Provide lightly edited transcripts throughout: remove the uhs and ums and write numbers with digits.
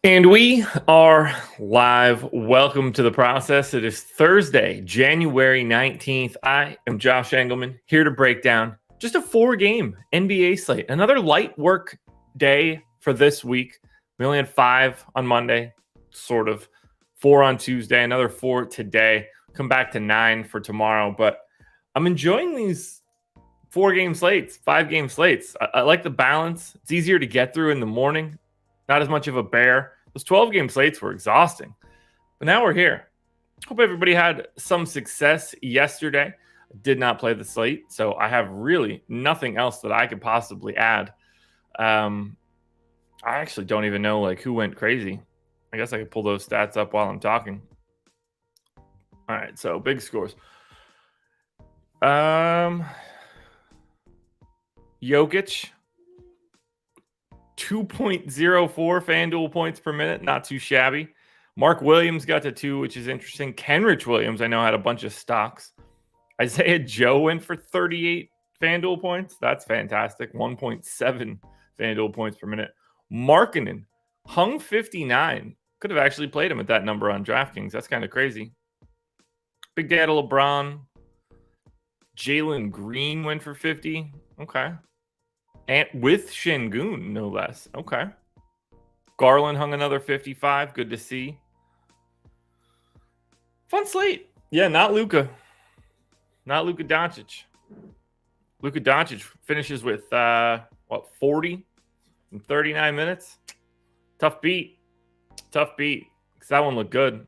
And we are live. Welcome to the process. It is Thursday, January 19th. I am Josh Engleman, here to break down just a 4-game NBA slate. Another light work day for this week. We only had 5 on Monday, sort of 4 on Tuesday, another 4 today. Come back to 9 for tomorrow. But I'm enjoying these 4-game slates, 5-game slates. I like the balance. It's easier to get through in the morning. Not as much of a bear. Those 12-game slates were exhausting. But now we're here. Hope everybody had some success yesterday. I did not play the slate, so I have really nothing else that I could possibly add. I actually don't even know who went crazy. I guess I could pull those stats up while I'm talking. All right, so big scores. Jokic, 2.04 FanDuel points per minute. Not too shabby. Mark Williams got to 2, which is interesting. Kenrich Williams, I know, had a bunch of stocks. Isaiah Joe went for 38 FanDuel points. That's fantastic. 1.7 FanDuel points per minute. Markkanen hung 59. Could have actually played him at that number on DraftKings. That's kind of crazy. Big Dad LeBron. Jalen Green went for 50. Okay. And with Şengün, no less. Okay. Garland hung another 55. Good to see. Fun slate. Yeah, not Luka. Not Luka Doncic. Luka Doncic finishes with, 40 in 39 minutes? Tough beat. Tough beat. Because that one looked good.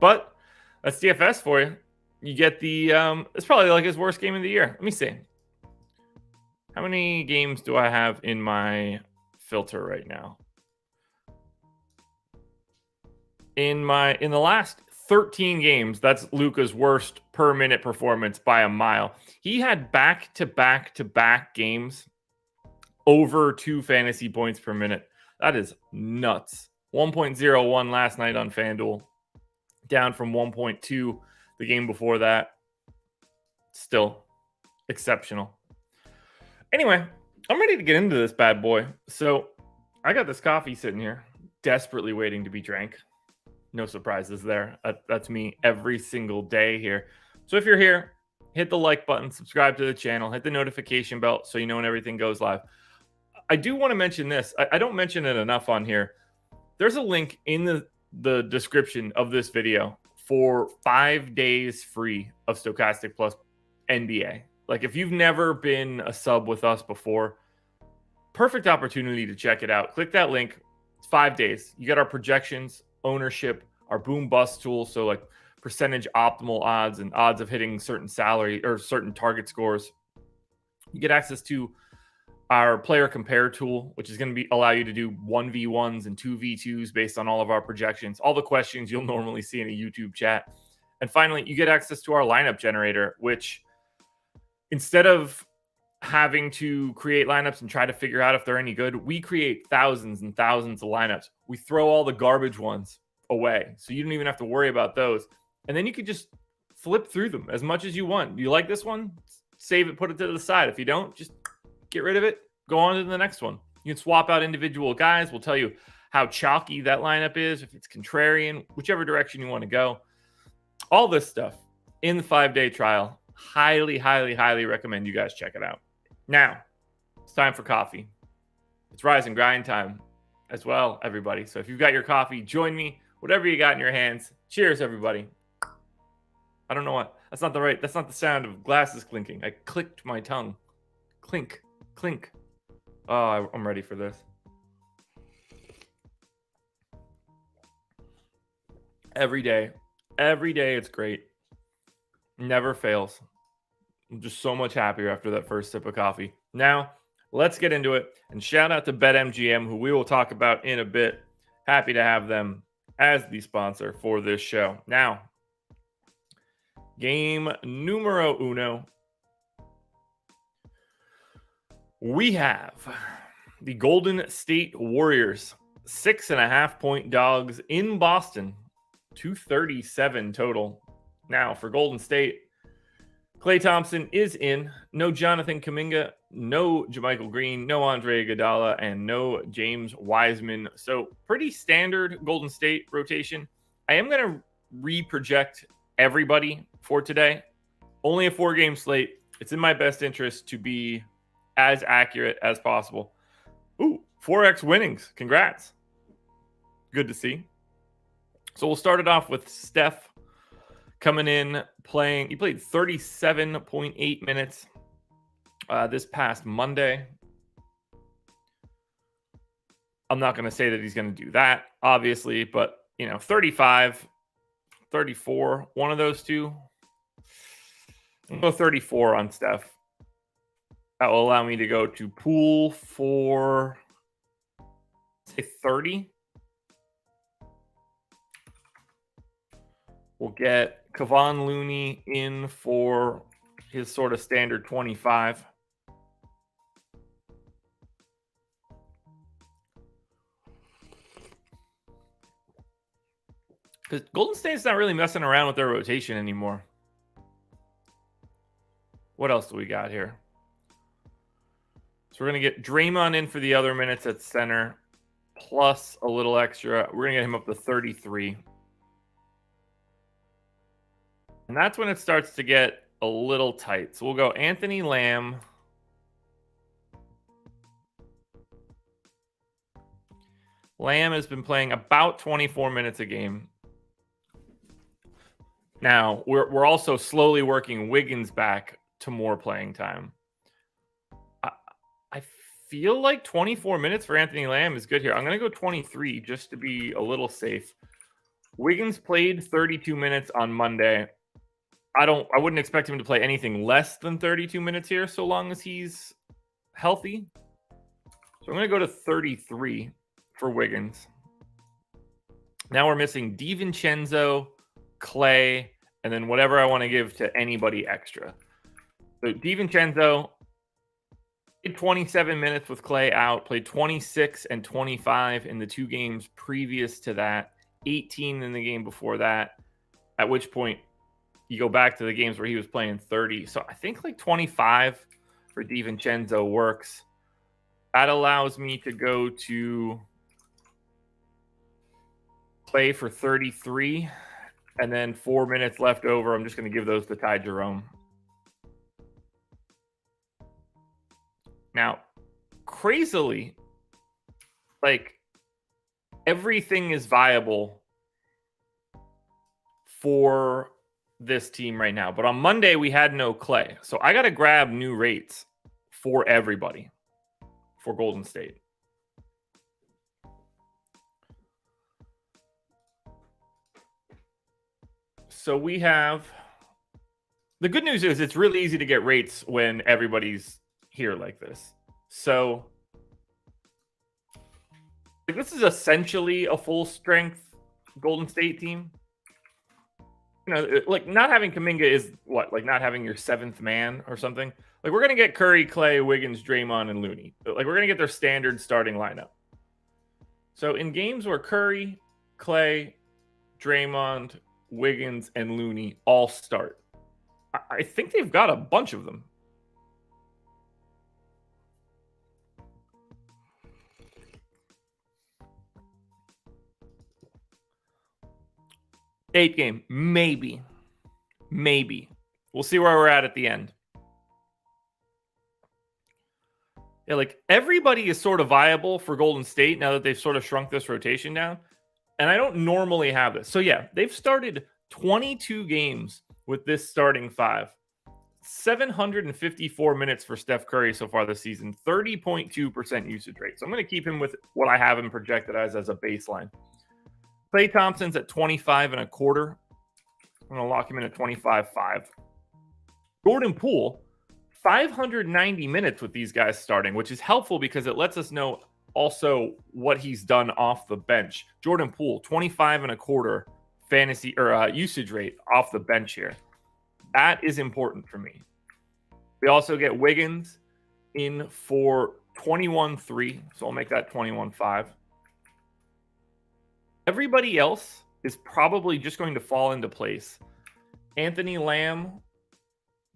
But that's DFS for you. You get the, it's probably his worst game of the year. Let me see. How many games do I have in my filter right now? In the last 13 games, that's Luka's worst per minute performance by a mile. He had back-to-back games over 2 fantasy points per minute. That is nuts. 1.01 last night on FanDuel, down from 1.2 the game before that. Still exceptional. Anyway, I'm ready to get into this bad boy. So I got this coffee sitting here, desperately waiting to be drank. No surprises there. That's me every single day here. So if you're here, hit the like button, subscribe to the channel, hit the notification bell so you know when everything goes live. I do want to mention this. I don't mention it enough on here. There's a link in the description of this video for 5 days free of Stokastic plus NBA. If you've never been a sub with us before, perfect opportunity to check it out. Click that link. It's 5 days. You got our projections, ownership, our boom bust tool. So percentage optimal odds and odds of hitting certain salary or certain target scores. You get access to our player compare tool, which is going to allow you to do 1v1s and 2v2s based on all of our projections, all the questions you'll normally see in a YouTube chat. And finally, you get access to our lineup generator, which instead of having to create lineups and try to figure out if they're any good, we create thousands and thousands of lineups. We throw all the garbage ones away, so you don't even have to worry about those. And then you could just flip through them as much as you want. You like this one? Save it, put it to the side. If you don't, just get rid of it. Go on to the next one. You can swap out individual guys. We'll tell you how chalky that lineup is, if it's contrarian, whichever direction you want to go. All this stuff in the 5-day trial. Highly, highly, highly recommend you guys check it out. Now, it's time for coffee. It's rise and grind time as well, everybody. So if you've got your coffee, join me. Whatever you got in your hands. Cheers, everybody. I don't know what. That's not the sound of glasses clinking. I clicked my tongue. Clink, clink. Oh, I'm ready for this. Every day it's great. Never fails. I'm just so much happier after that first sip of coffee. Now, let's get into it. And shout out to BetMGM, who we will talk about in a bit. Happy to have them as the sponsor for this show. Now, game numero uno. We have the Golden State Warriors, 6.5-point dogs in Boston, 237 total. Now, for Golden State, Klay Thompson is in. No Jonathan Kuminga, no JaMychal Green, no Andre Iguodala, and no James Wiseman. So pretty standard Golden State rotation. I am going to re-project everybody for today. Only a 4-game slate. It's in my best interest to be as accurate as possible. Ooh, 4x winnings. Congrats. Good to see. So we'll start it off with Steph coming in, playing. He played 37.8 minutes this past Monday. I'm not going to say that he's going to do that, obviously, but, 35, 34, one of those two. I'll go 34 on Steph. That will allow me to go to pool for, say, 30. We'll get Kevon Looney in for his sort of standard 25. Because Golden State's not really messing around with their rotation anymore. What else do we got here? So we're going to get Draymond in for the other minutes at center, plus a little extra. We're going to get him up to 33. And that's when it starts to get a little tight. So we'll go Anthony Lamb. Lamb has been playing about 24 minutes a game. Now, we're also slowly working Wiggins back to more playing time. I feel like 24 minutes for Anthony Lamb is good here. I'm going to go 23 just to be a little safe. Wiggins played 32 minutes on Monday. I wouldn't expect him to play anything less than 32 minutes here so long as he's healthy. So I'm going to go to 33 for Wiggins. Now we're missing DiVincenzo, Klay, and then whatever I want to give to anybody extra. So DiVincenzo played 27 minutes with Klay out, played 26 and 25 in the 2 games previous to that, 18 in the game before that, at which point you go back to the games where he was playing 30. So I think like 25 for DiVincenzo works. That allows me to go to Klay for 33. And then 4 minutes left over. I'm just going to give those to Ty Jerome. Now, crazily, like, everything is viable for this team right now. But on Monday, we had no Klay. So I got to grab new rates for everybody for Golden State. So we have, the good news is it's really easy to get rates when everybody's here like this. So this is essentially a full strength Golden State team. Like not having Kuminga is what? Like not having your 7th man or something. Like we're going to get Curry, Klay, Wiggins, Draymond, and Looney. Like we're going to get their standard starting lineup. So in games where Curry, Klay, Draymond, Wiggins, and Looney all start, I think they've got a bunch of them. Eight game, maybe. We'll see where we're at the end. Yeah, like everybody is sort of viable for Golden State now that they've sort of shrunk this rotation down. And I don't normally have this. So yeah, they've started 22 games with this starting 5. 754 minutes for Steph Curry so far this season, 30.2% usage rate. So I'm going to keep him with what I have him projected as a baseline. Klay Thompson's at 25 and a quarter. I'm going to lock him in at 25.5. Jordan Poole, 590 minutes with these guys starting, which is helpful because it lets us know also what he's done off the bench. Jordan Poole, 25 and a quarter fantasy or usage rate off the bench here. That is important for me. We also get Wiggins in for 21.3, so I'll make that 21.5. Everybody else is probably just going to fall into place. Anthony Lamb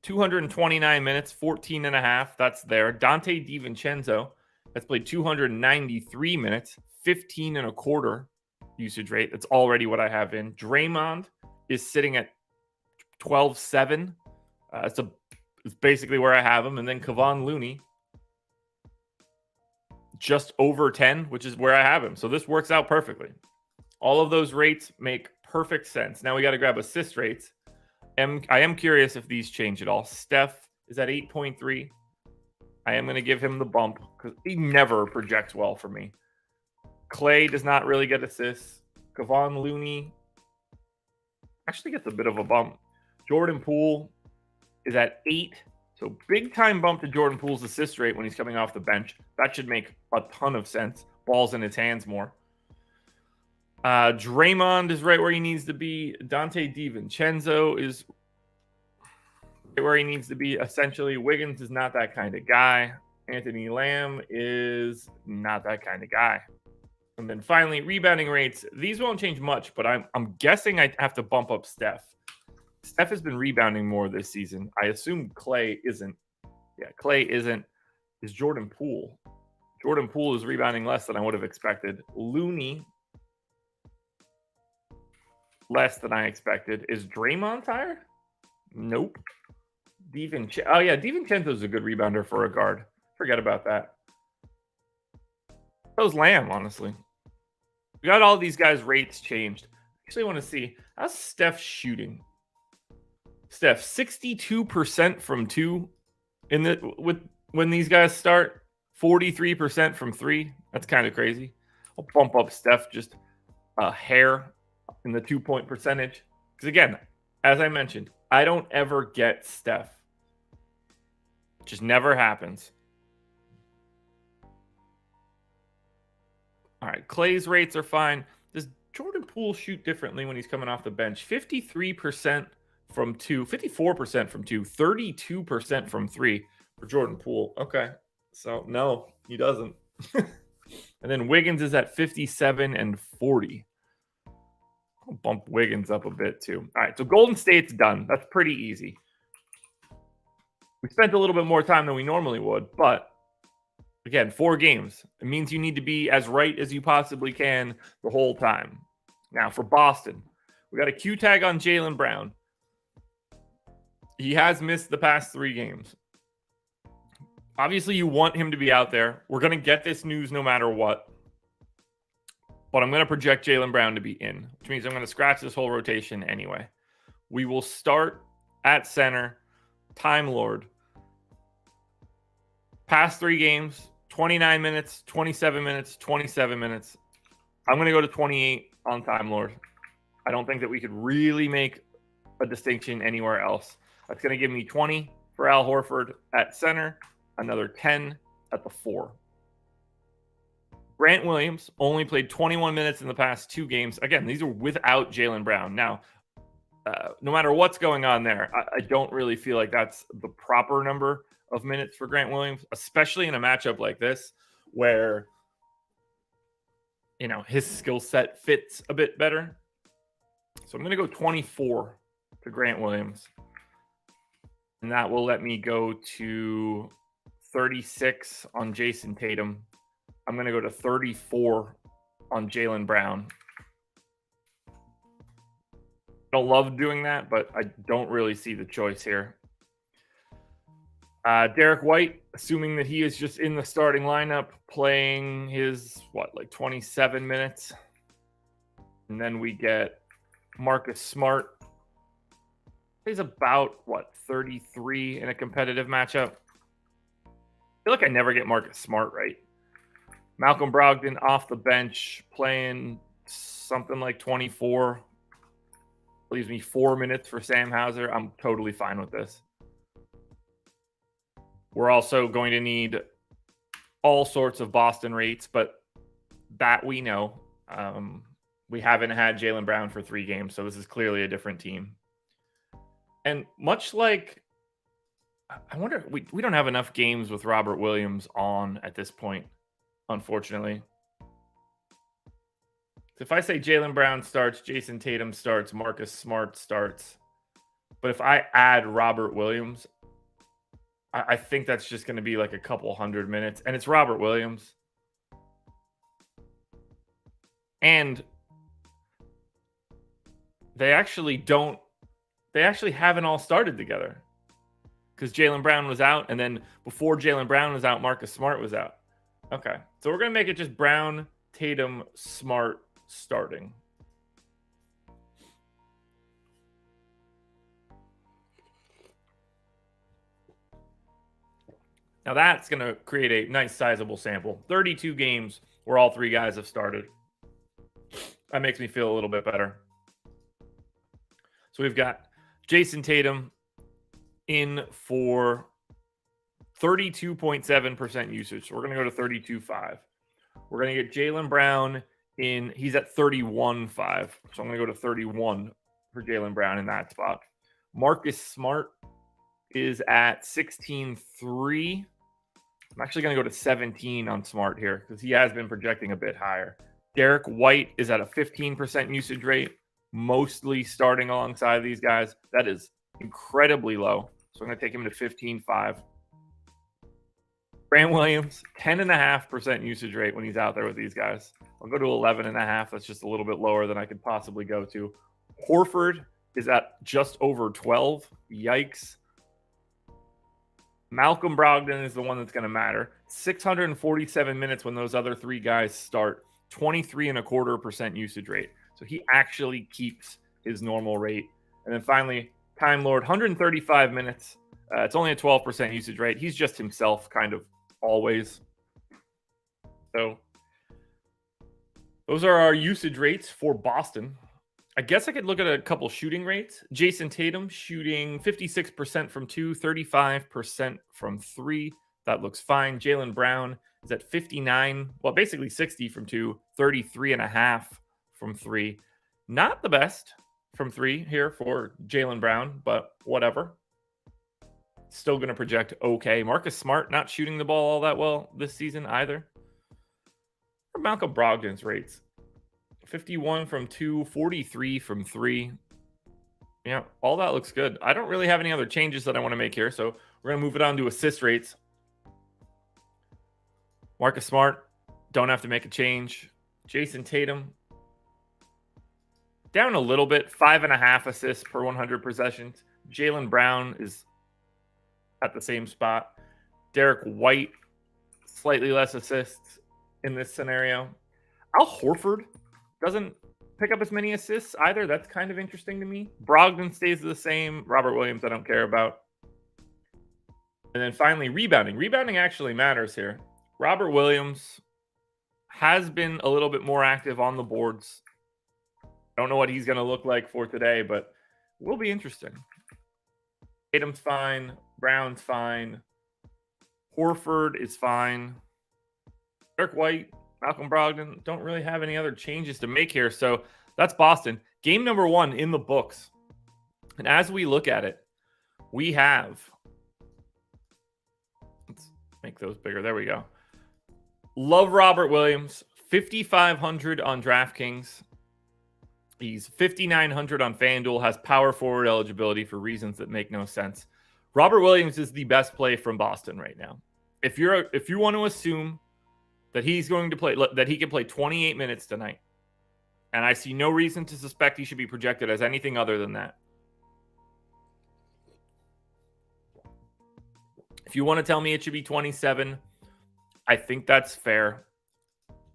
229 minutes, 14 and a half. That's there. Dante DiVincenzo has played 293 minutes, 15 and a quarter usage rate. That's already what I have in. Draymond is sitting at 12-7. It's basically where I have him. And then Kevon Looney, just over 10, which is where I have him. So this works out perfectly. All of those rates make perfect sense. Now we got to grab assist rates. I am curious if these change at all. Steph is at 8.3. I am going to give him the bump because he never projects well for me. Clay does not really get assists. Kevon Looney actually gets a bit of a bump. Jordan Poole is at 8. So big time bump to Jordan Poole's assist rate when he's coming off the bench. That should make a ton of sense. Ball's in his hands more. Draymond is right where he needs to be. Dante DiVincenzo is right where he needs to be. Essentially, Wiggins is not that kind of guy. Anthony Lamb is not that kind of guy. And then finally, rebounding rates. These won't change much, but I'm guessing I have to bump up Steph. Steph has been rebounding more this season. I assume Clay isn't. Yeah, Clay isn't. Is Jordan Poole. Jordan Poole is rebounding less than I would have expected. Looney, less than I expected. Is Draymond higher? Nope. DiVincenzo is a good rebounder for a guard. Forget about that. So's Lamb, honestly. We got all these guys' rates changed. Actually, want to see how's Steph shooting. Steph 62% from 2 when these guys start. 43% from 3. That's kind of crazy. I'll bump up Steph just a hair in the 2-point percentage. Because again, as I mentioned, I don't ever get Steph. It just never happens. All right, Clay's rates are fine. Does Jordan Poole shoot differently when he's coming off the bench? 53% from 2, 54% from 2, 32% from 3 for Jordan Poole. Okay, so no, he doesn't. And then Wiggins is at 57 and 40. I'll bump Wiggins up a bit too. All right, so Golden State's done. That's pretty easy. We spent a little bit more time than we normally would, but again, 4 games. It means you need to be as right as you possibly can the whole time. Now, for Boston, we got a Q tag on Jaylen Brown. He has missed the past 3 games. Obviously, you want him to be out there. We're going to get this news no matter what. But I'm going to project Jaylen Brown to be in, which means I'm going to scratch this whole rotation anyway. We will start at center, Time Lord. Past 3 games, 29 minutes, 27 minutes, 27 minutes. I'm going to go to 28 on Time Lord. I don't think that we could really make a distinction anywhere else. That's going to give me 20 for Al Horford at center, another 10 at the 4. Grant Williams only played 21 minutes in the past 2 games. Again, these are without Jaylen Brown. Now, no matter what's going on there, I don't really feel like that's the proper number of minutes for Grant Williams, especially in a matchup like this where, his skill set fits a bit better. So I'm going to go 24 to Grant Williams. And that will let me go to 36 on Jason Tatum. I'm going to go to 34 on Jaylen Brown. I don't love doing that, but I don't really see the choice here. Derek White, assuming that he is just in the starting lineup, playing his, 27 minutes. And then we get Marcus Smart. He's about, 33 in a competitive matchup. I feel like I never get Marcus Smart right. Malcolm Brogdon off the bench, playing something like 24. Leaves me 4 minutes for Sam Hauser. I'm totally fine with this. We're also going to need all sorts of Boston rates, but that we know. We haven't had Jaylen Brown for 3 games, so this is clearly a different team. And much like, I wonder, we don't have enough games with Robert Williams on at this point, unfortunately. If I say Jaylen Brown starts, Jason Tatum starts, Marcus Smart starts, But if I add Robert Williams, I think that's just going to be like a couple 100 minutes. And it's Robert Williams. And they actually haven't all started together. Because Jaylen Brown was out. And then before Jaylen Brown was out, Marcus Smart was out. Okay. So we're going to make it just Brown, Tatum, Smart starting. Now that's going to create a nice sizable sample. 32 games where all three guys have started. That makes me feel a little bit better. So we've got Jason Tatum in for 32.7% usage. So we're going to go to 32.5. We're going to get Jaylen Brown in. He's at 31.5. So I'm going to go to 31 for Jaylen Brown in that spot. Marcus Smart is at 16.3. I'm actually going to go to 17 on Smart here because he has been projecting a bit higher. Derek White is at a 15% usage rate, mostly starting alongside these guys. That is incredibly low. So I'm going to take him to 15.5. Grant Williams, 10.5% usage rate when he's out there with these guys. I'll go to 11.5. That's just a little bit lower than I could possibly go to. Horford is at just over 12. Yikes. Malcolm Brogdon is the one that's going to matter. 647 minutes when those other three guys start. 23.25% usage rate. So he actually keeps his normal rate. And then finally, Time Lord, 135 minutes. It's only a 12% usage rate. He's just himself kind of always. So those are our usage rates for Boston. I guess I could look at a couple shooting rates. Jason Tatum shooting 56% from 2, 35% from 3. That looks fine. Jaylen Brown is at 59, well, basically 60 from 2, 33.5 from 3. Not the best from 3 here for Jaylen Brown, but whatever. Still going to project okay. Marcus Smart not shooting the ball all that well this season either. Or Malcolm Brogdon's rates. 51 from 2, 43 from 3. Yeah, all that looks good. I don't really have any other changes that I want to make here, so we're going to move it on to assist rates. Marcus Smart, don't have to make a change. Jason Tatum, down a little bit, 5.5 assists per 100 possessions. Jaylen Brown is at the same spot. Derek White, slightly less assists in this scenario. Al Horford doesn't pick up as many assists either. That's kind of interesting to me. Brogdon stays the same. Robert Williams, I don't care about. And then finally, rebounding. Rebounding actually matters here. Robert Williams has been a little bit more active on the boards. Don't know what he's going to look like for today, but will be interesting. Tatum's fine. Brown's fine. Horford is fine. Derek White, Malcolm Brogdon, don't really have any other changes to make here. So that's Boston. Game number 1 in the books. And as we look at it, we have, let's make those bigger. There we go. Love Robert Williams, 5,500 on DraftKings. He's 5,900 on FanDuel, has power forward eligibility for reasons that make no sense. Robert Williams is the best play from Boston right now. If you want to assume that he's going to play, that he can play 28 minutes tonight, and I see no reason to suspect he should be projected as anything other than that. If you want to tell me it should be 27, I think that's fair.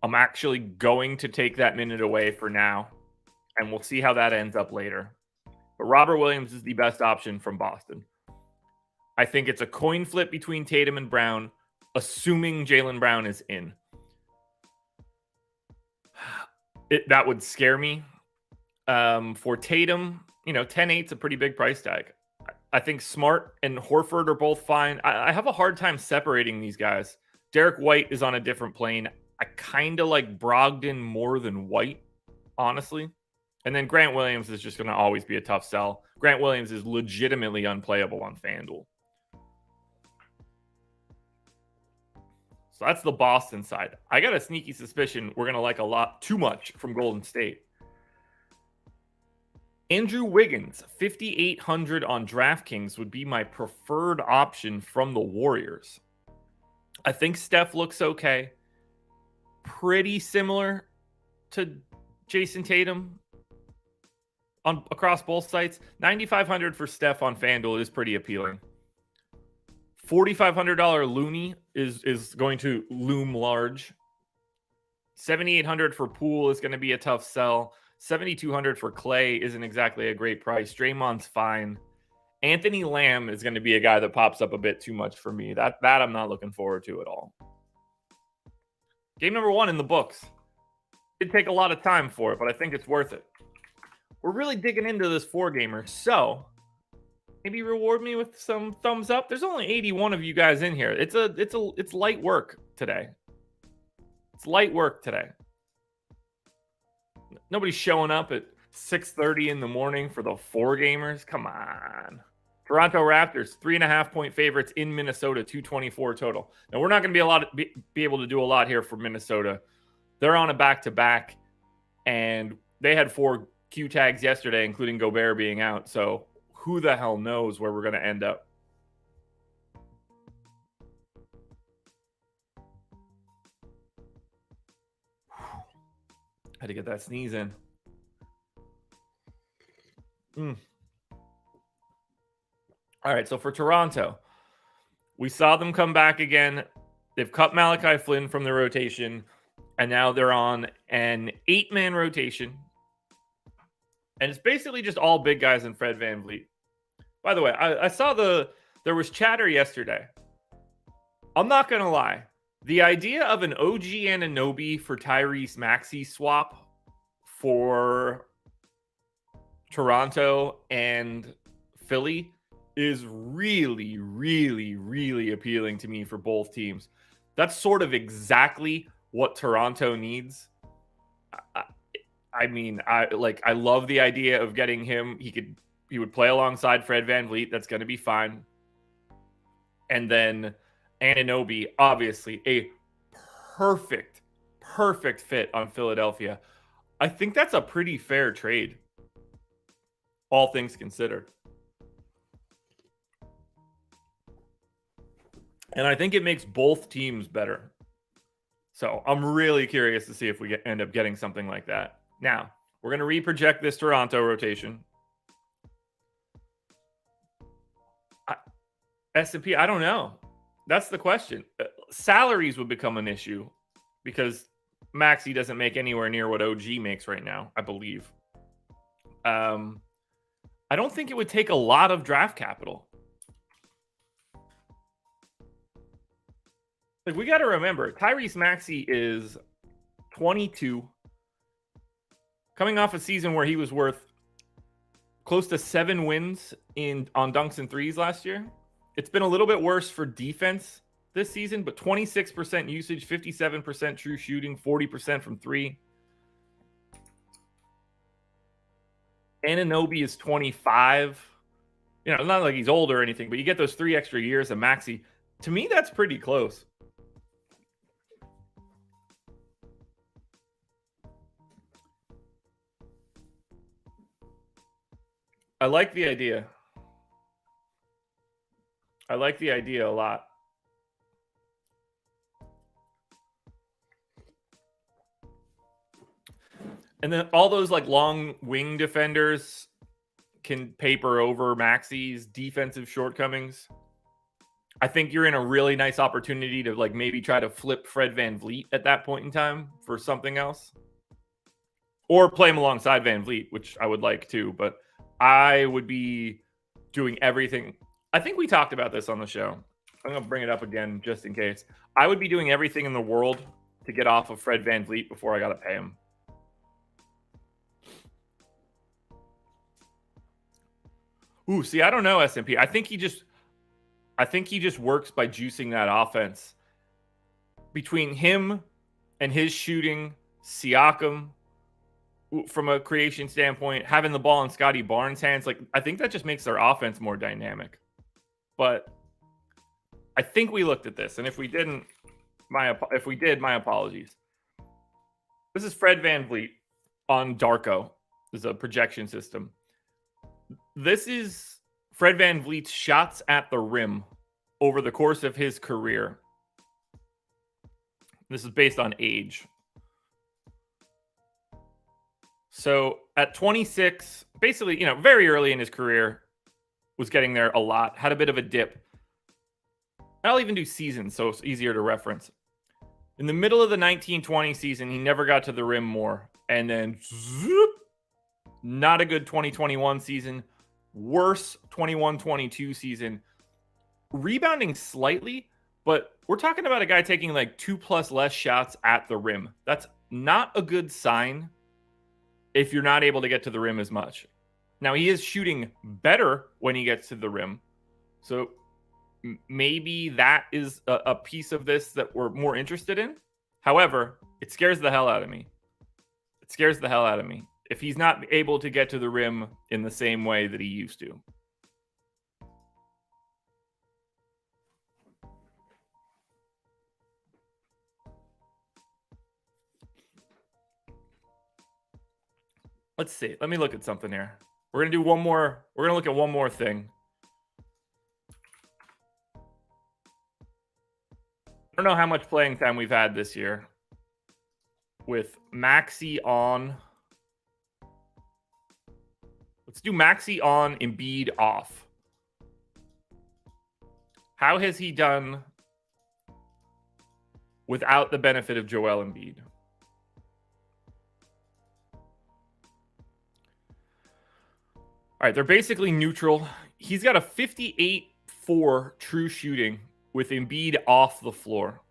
I'm actually going to take that minute away for now, and we'll see how that ends up later. But Robert Williams is the best option from Boston. I think it's a coin flip between Tatum and Brown, assuming Jaylen Brown is in. That would scare me. For Tatum, 10.8 is a pretty big price tag. I think Smart and Horford are both fine. I have a hard time separating these guys. Derek White is on a different plane. I kind of like Brogdon more than White, honestly. And then Grant Williams is just going to always be a tough sell. Grant Williams is legitimately unplayable on FanDuel. So that's the Boston side. I got a sneaky suspicion we're going to like a lot too much from Golden State. Andrew Wiggins, 5,800 on DraftKings would be my preferred option from the Warriors. I think Steph looks okay. Pretty similar to Jason Tatum across both sites. 9,500 for Steph on FanDuel is pretty appealing. $4,500 Looney is going to loom large. 7,800 for Poole is going to be a tough sell. 7,200 for Clay isn't exactly a great price. Draymond's fine. Anthony Lamb is going to be a guy that pops up a bit too much for me. That I'm not looking forward to at all. Game number 1 in the books. It'd take a lot of time for it, but I think it's worth it. We're really digging into this 4-gamer, so maybe reward me with some thumbs up. There's only 81 of you guys in here. It's light work today. It's light work today. Nobody's showing up at 6:30 in the morning for the 4-gamers. Come on. Toronto Raptors, 3.5-point favorites in Minnesota, 224 total. Now, we're not going to be able to do a lot here for Minnesota. They're on a back-to-back, and they had 4 Q tags yesterday, including Gobert being out. So who the hell knows where we're going to end up. Had to get that sneeze in. All right, so for Toronto, we saw them come back again. They've cut Malachi Flynn from the rotation, and now they're on an 8-man rotation. And it's basically just all big guys and Fred VanVleet. By the way, I saw there was chatter yesterday. I'm not going to lie. The idea of an OG Anunoby for Tyrese Maxey swap for Toronto and Philly is really, really, really appealing to me for both teams. That's sort of exactly what Toronto needs. I love the idea of getting him. He would play alongside Fred VanVleet. That's going to be fine. And then Anunoby, obviously a perfect fit on Philadelphia. I think that's a pretty fair trade, all things considered. And I think it makes both teams better. So I'm really curious to see if we end up getting something like that. Now, we're going to reproject this Toronto rotation. S&P, I don't know. That's the question. Salaries would become an issue because Maxey doesn't make anywhere near what OG makes right now, I believe. I don't think it would take a lot of draft capital. Like, we got to remember, Tyrese Maxey is 22, coming off a season where he was worth close to 7 wins on dunks and threes last year. It's been a little bit worse for defense this season, but 26% usage, 57% true shooting, 40% from 3. Anunoby is 25. You know, not like he's old or anything, but you get those 3 extra years of Maxey. To me, that's pretty close. I like the idea. I like the idea a lot. And then all those like long wing defenders can paper over Maxey's defensive shortcomings. I think you're in a really nice opportunity to like maybe try to flip Fred VanVleet at that point in time for something else. Or play him alongside VanVleet, which I would like too, but I would be doing everything. I think we talked about this on the show. I'm going to bring it up again just in case. I would be doing everything in the world to get off of Fred VanVleet before I got to pay him. Ooh, see, I don't know, S&P. I think he just works by juicing that offense. Between him and his shooting, Siakam, from a creation standpoint, having the ball in Scotty Barnes' hands, like I think that just makes their offense more dynamic. But I think we looked at this, and if we didn't, my apologies. This is Fred VanVleet on Darko. This is a projection system. This is Fred VanVleet's shots at the rim over the course of his career. This is based on age. So at 26, basically, very early in his career, was getting there a lot, had a bit of a dip. I'll even do seasons, so it's easier to reference. In the middle of the 1920 season, he never got to the rim more. And then, not a good 2021 season. Worse 21-22 season. Rebounding slightly, but we're talking about a guy taking like 2+ less shots at the rim. That's not a good sign if you're not able to get to the rim as much. Now, he is shooting better when he gets to the rim. So maybe that is a piece of this that we're more interested in. However, it scares the hell out of me. It scares the hell out of me if he's not able to get to the rim in the same way that he used to. Let's see. Let me look at something here. We're going to do one more. We're going to look at one more thing. I don't know how much playing time we've had this year with Maxey on. Let's do Maxey on, Embiid off. How has he done without the benefit of Joel Embiid? All right, they're basically neutral. He's got a 58-4 true shooting with Embiid off the floor.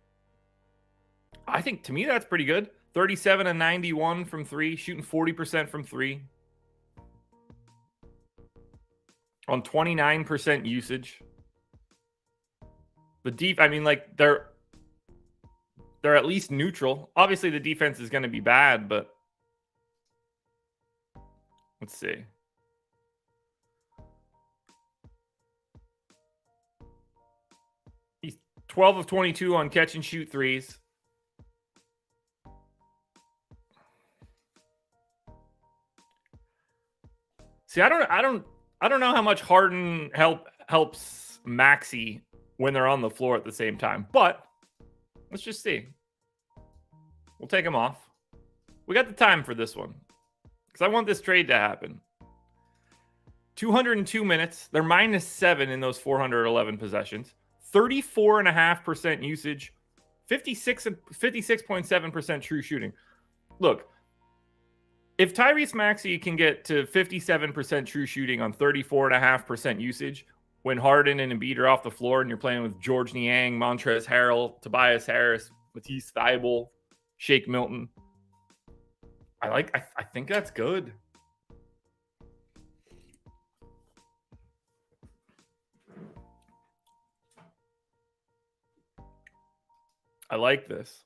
I think, to me, that's pretty good. 37 and 91 from three, shooting 40% from three. On 29% usage. They're at least neutral. Obviously, the defense is going to be bad, but let's see. He's 12 of 22 on catch and shoot threes. See, I don't know how much Harden helps Maxey when they're on the floor at the same time, but let's just see. We'll take him off. We got the time for this one because I want this trade to happen. 202 minutes. They're -7 in those 411 possessions. 34.5% usage. 56.7% true shooting. Look, if Tyrese Maxey can get to 57% true shooting on 34.5% usage when Harden and Embiid are off the floor and you're playing with George Niang, Montrezl Harrell, Tobias Harris, Matisse Thybulle, Shake Milton, I think that's good. I like this.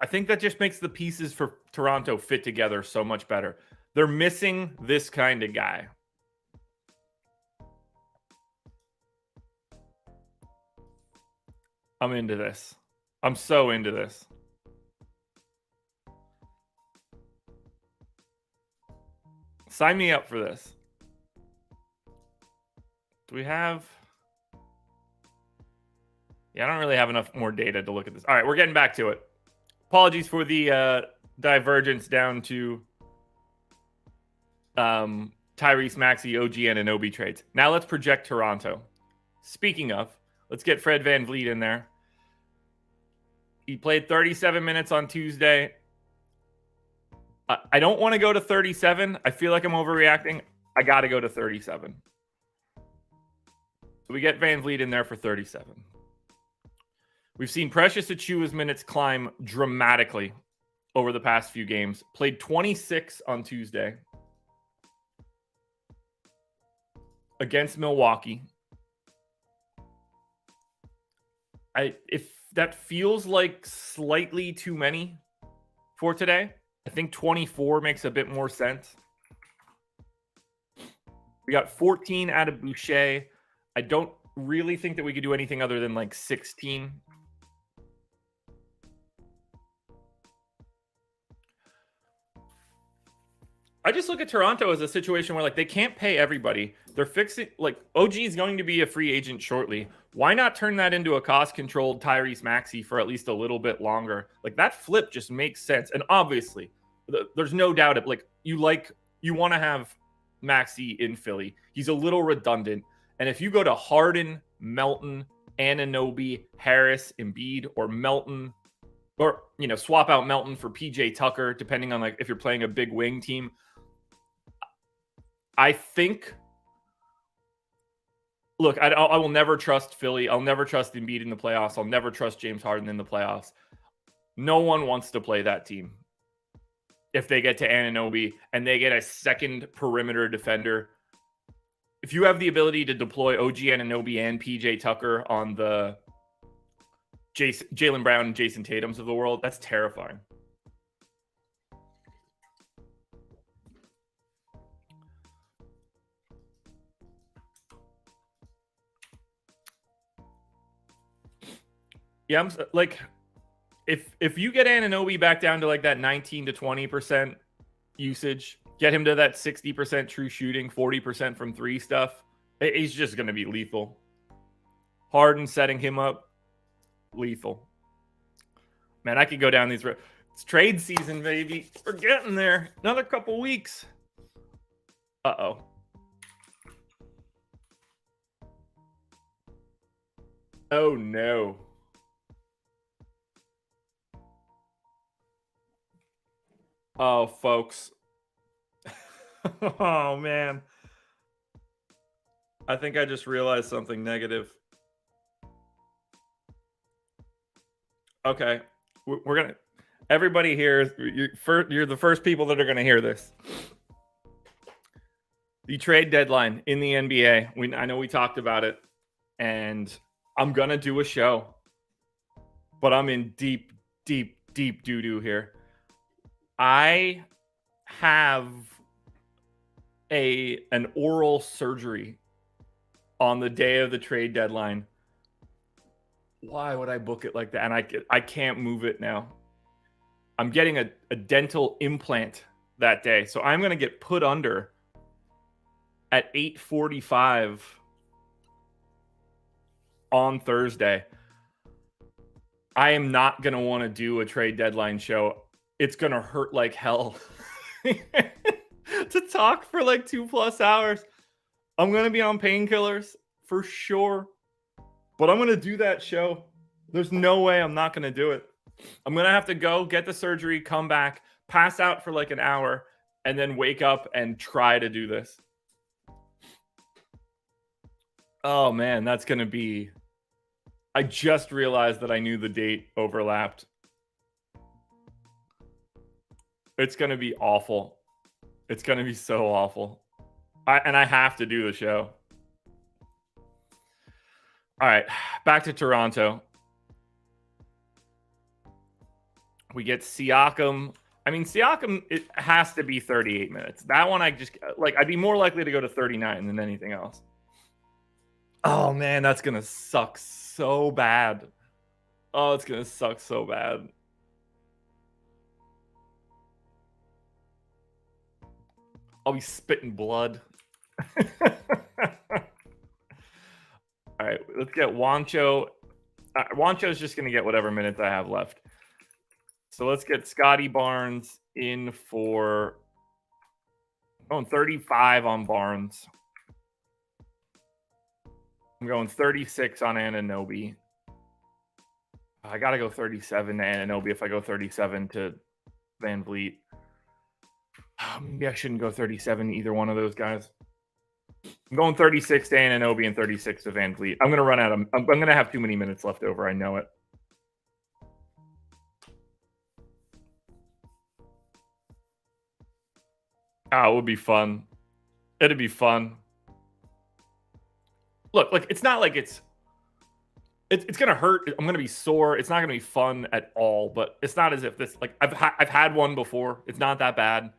I think that just makes the pieces for Toronto fit together so much better. They're missing this kind of guy. I'm into this. I'm so into this. Sign me up for this. Do we have... Yeah, I don't really have enough more data to look at this. All right, we're getting back to it. Apologies for the divergence down to Tyrese Maxey, OG Anunoby trades. Now let's project Toronto. Speaking of, let's get Fred VanVleet in there. He played 37 minutes on Tuesday. I don't want to go to 37. I feel like I'm overreacting. I got to go to 37. So we get VanVleet in there for 37. We've seen Precious Achiuwa's minutes climb dramatically over the past few games. Played 26 on Tuesday against Milwaukee. If that feels like slightly too many for today, I think 24 makes a bit more sense. We got 14 out of Boucher. I don't really think that we could do anything other than like 16. I just look at Toronto as a situation where like they can't pay everybody. They're fixing like OG is going to be a free agent shortly. Why not turn that into a cost-controlled Tyrese Maxey for at least a little bit longer? Like that flip just makes sense. And obviously, there's no doubt it. Like you want to have Maxey in Philly. He's a little redundant. And if you go to Harden, Melton, Anunoby, Harris, Embiid, or Melton, or swap out Melton for PJ Tucker, depending on like if you're playing a big wing team. I think, look, I will never trust Philly. I'll never trust Embiid in the playoffs. I'll never trust James Harden in the playoffs. No one wants to play that team. If they get to Anunoby and they get a second perimeter defender, if you have the ability to deploy OG Anunoby and PJ Tucker on the Jaylen Brown and Jason Tatums of the world, that's terrifying. Yeah, I'm like, if you get Anunoby back down to like that 19 to 20% usage, get him to that 60% true shooting, 40% from three stuff, he's just going to be lethal. Harden setting him up, lethal. Man, I could go down these roads. It's trade season, baby. We're getting there. Another couple weeks. Uh-oh. Oh, no. Oh, folks. Oh, man. I think I just realized something negative. Okay. We're going to... Everybody here, you're the first people that are going to hear this. The trade deadline in the NBA. I know we talked about it, and I'm going to do a show, but I'm in deep doo-doo here. I have an oral surgery on the day of the trade deadline. Why would I book it like that? And I can't move it now. I'm getting a dental implant that day. So I'm going to get put under at 8:45 on Thursday. I am not going to want to do a trade deadline show. It's going to hurt like hell to talk for like 2+ hours. I'm going to be on painkillers for sure, but I'm going to do that show. There's no way I'm not going to do it. I'm going to have to go get the surgery, come back, pass out for like an hour, and then wake up and try to do this. Oh man, that's going to be... I just realized that I knew the date overlapped. It's going to be awful. It's going to be so awful. I have to do the show. All right, back to Toronto. We get Siakam. I mean, Siakam, it has to be 38 minutes. That one, I'd be more likely to go to 39 than anything else. Oh, man, that's going to suck so bad. Oh, it's going to suck so bad. I'll be spitting blood. All right, let's get Juancho. Juancho's just going to get whatever minutes I have left. So let's get Scotty Barnes in for 35 on Barnes. I'm going 36 on Anunoby. I got to go 37 to Anunoby if I go 37 to Van Vliet. Maybe I shouldn't go 37 to either one of those guys. I'm going 36 to Anunoby and 36 to Van Vliet. I'm going to run out of... I'm going to have too many minutes left over. I know it. Oh, it would be fun. It'd be fun. Look, it's not like it's going to hurt. I'm going to be sore. It's not going to be fun at all, but it's not as if this... Like, I've had one before. It's not that bad.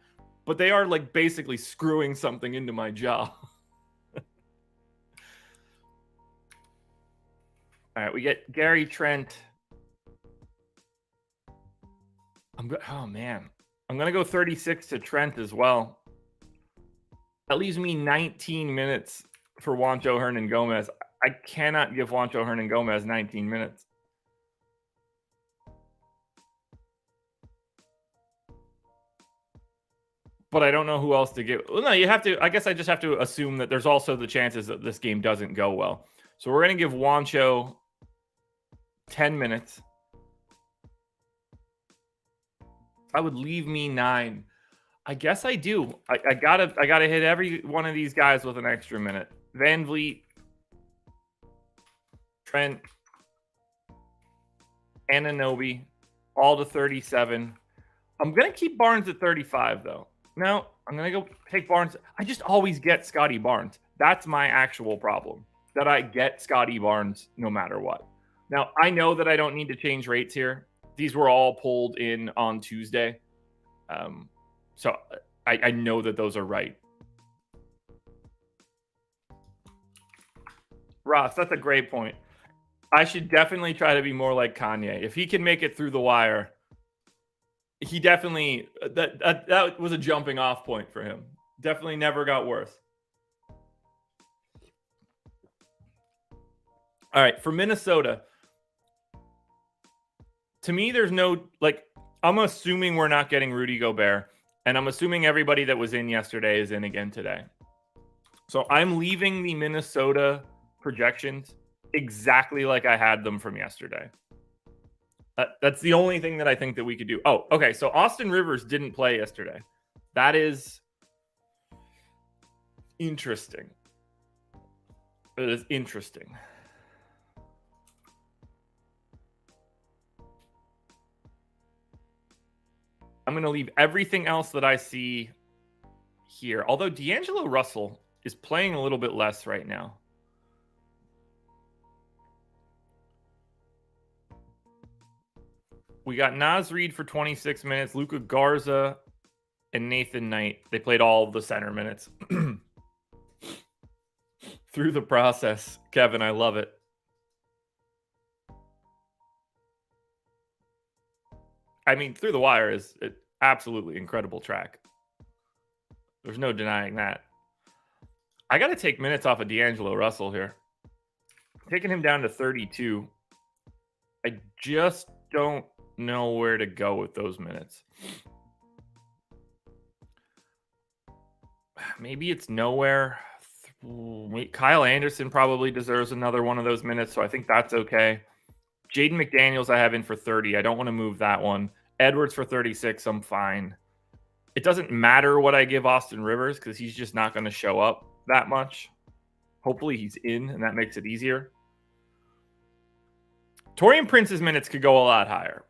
But they are, like, basically screwing something into my jaw. All right, we get Gary Trent. Oh, man. I'm going to go 36 to Trent as well. That leaves me 19 minutes for Juancho Hernan-Gomez. I cannot give Juancho Hernan-Gomez 19 minutes. But I don't know who else to give. Well, no, you have to. I guess I just have to assume that there's also the chances that this game doesn't go well. So we're going to give Juancho 10 minutes. I would leave me 9. I guess I do. I gotta hit every one of these guys with an extra minute. Van Vliet, Trent, Anunoby, all to 37. I'm gonna keep Barnes at 35 though. No, I'm gonna go take Barnes. I just always get Scotty Barnes. That's my actual problem. That I get Scotty Barnes no matter what. Now I know that I don't need to change rates here. These were all pulled in on Tuesday. So I know that those are right. Ross, that's a great point. I should definitely try to be more like Kanye. If he can make it through the wire, he definitely that was a jumping off point for him. Definitely never got worse. All right, for Minnesota, to me, there's no, like, I'm assuming we're not getting Rudy Gobert, and I'm assuming everybody that was in yesterday is in again today. So I'm leaving the Minnesota projections exactly like I had them from yesterday. That's the only thing that I think that we could do. Oh, okay. So Austin Rivers didn't play yesterday. That is interesting. It is interesting. I'm going to leave everything else that I see here. Although D'Angelo Russell is playing a little bit less right now. We got Naz Reid for 26 minutes, Luka Garza and Nathan Knight. They played all of the center minutes. Through the process, Kevin, I love it. I mean, Through the Wire is an absolutely incredible track. There's no denying that. I got to take minutes off of D'Angelo Russell here. Taking him down to 32. I just don't know where to go with those minutes. Maybe it's nowhere. Kyle Anderson probably deserves another one of those minutes, so I think that's okay. Jaden McDaniels I have in for 30. I don't want to move that one. Edwards for 36. I'm fine. It doesn't matter what I give Austin Rivers because he's just not going to show up that much. Hopefully he's in, and that makes it easier. Taurean Prince's minutes could go a lot higher,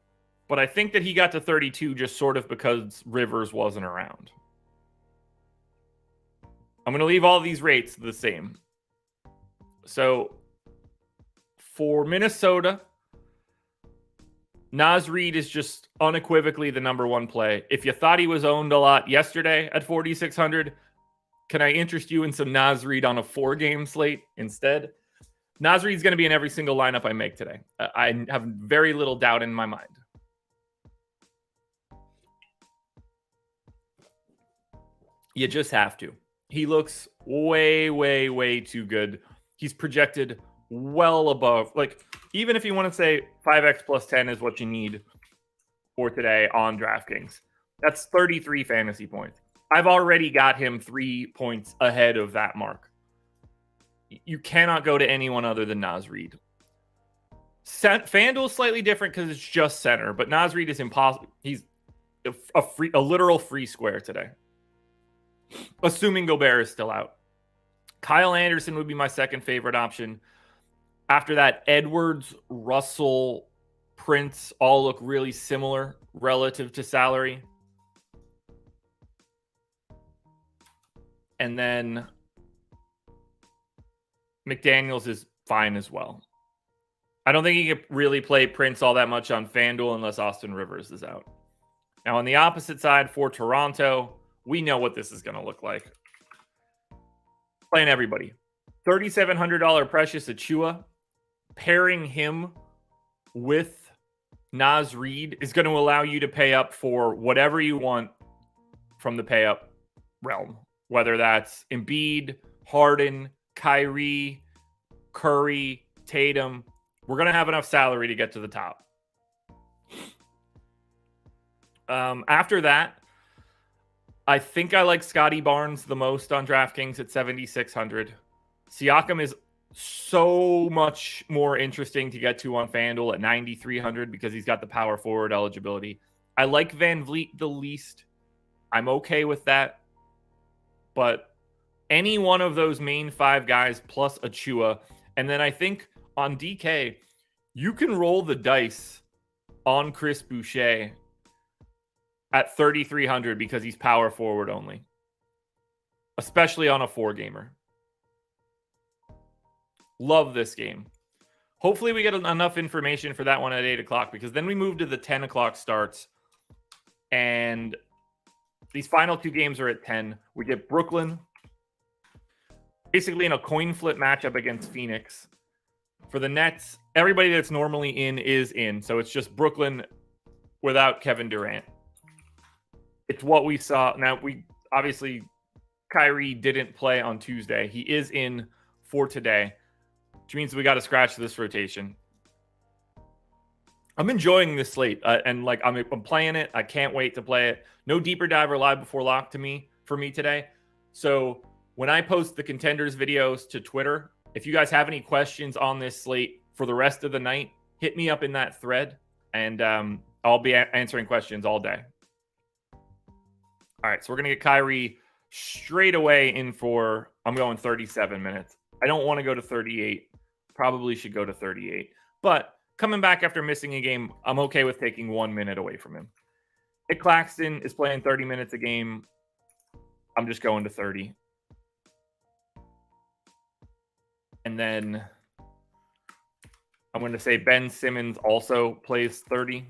but I think that he got to 32 just sort of because Rivers wasn't around. I'm going to leave all these rates the same. So for Minnesota, Naz Reid is just unequivocally the number one play. If you thought he was owned a lot yesterday at 4,600, can I interest you in some Naz Reid on a 4-game slate instead? Naz Reid's going to be in every single lineup I make today. I have very little doubt in my mind. You just have to. He looks way, way, way too good. He's projected well above. Like, even if you want to say 5x plus 10 is what you need for today on DraftKings, that's 33 fantasy points. I've already got him 3 points ahead of that mark. You cannot go to anyone other than Naz Reid. FanDuel is slightly different because it's just center, but Naz Reid is impossible. He's a literal free square today. Assuming Gobert is still out. Kyle Anderson would be my second favorite option. After that, Edwards, Russell, Prince all look really similar relative to salary. And then McDaniels is fine as well. I don't think he can really play Prince all that much on FanDuel unless Austin Rivers is out. Now, on the opposite side for Toronto, we know what this is going to look like. Playing everybody. $3,700 Precious Achiuwa. Pairing him with Naz Reid is going to allow you to pay up for whatever you want from the pay up realm. whether that's Embiid, Harden, Kyrie, Curry, Tatum. We're going to have enough salary to get to the top. After that, I think I like Scotty Barnes the most on DraftKings at 7,600. Siakam is so much more interesting to get to on FanDuel at 9,300 because he's got the power forward eligibility. I like Van Vliet the least. I'm okay with that. But any one of those main 5 guys plus Achua. And then I think on DK, you can roll the dice on Chris Boucher at 3,300 because he's power forward only, especially on a 4-gamer. Love this game. Hopefully we get enough information for that one at 8 o'clock because then we move to the 10 o'clock starts. And these final 2 games are at 10. We get Brooklyn basically in a coin flip matchup against Phoenix. For the Nets, everybody that's normally in is in. So it's just Brooklyn without Kevin Durant. It's what we saw. Now, obviously, Kyrie didn't play on Tuesday. He is in for today, which means we got to scratch this rotation. I'm enjoying this slate, and like I'm playing it. I can't wait to play it. No deeper dive or live before lock for me today. So when I post the contenders videos to Twitter, if you guys have any questions on this slate for the rest of the night, hit me up in that thread, and I'll be answering questions all day. All right, so we're going to get Kyrie straight away in for, I'm going 37 minutes. I don't want to go to 38. Probably should go to 38. But coming back after missing a game, I'm okay with taking 1 minute away from him. Nick Claxton is playing 30 minutes a game. I'm just going to 30. And then I'm going to say Ben Simmons also plays 30.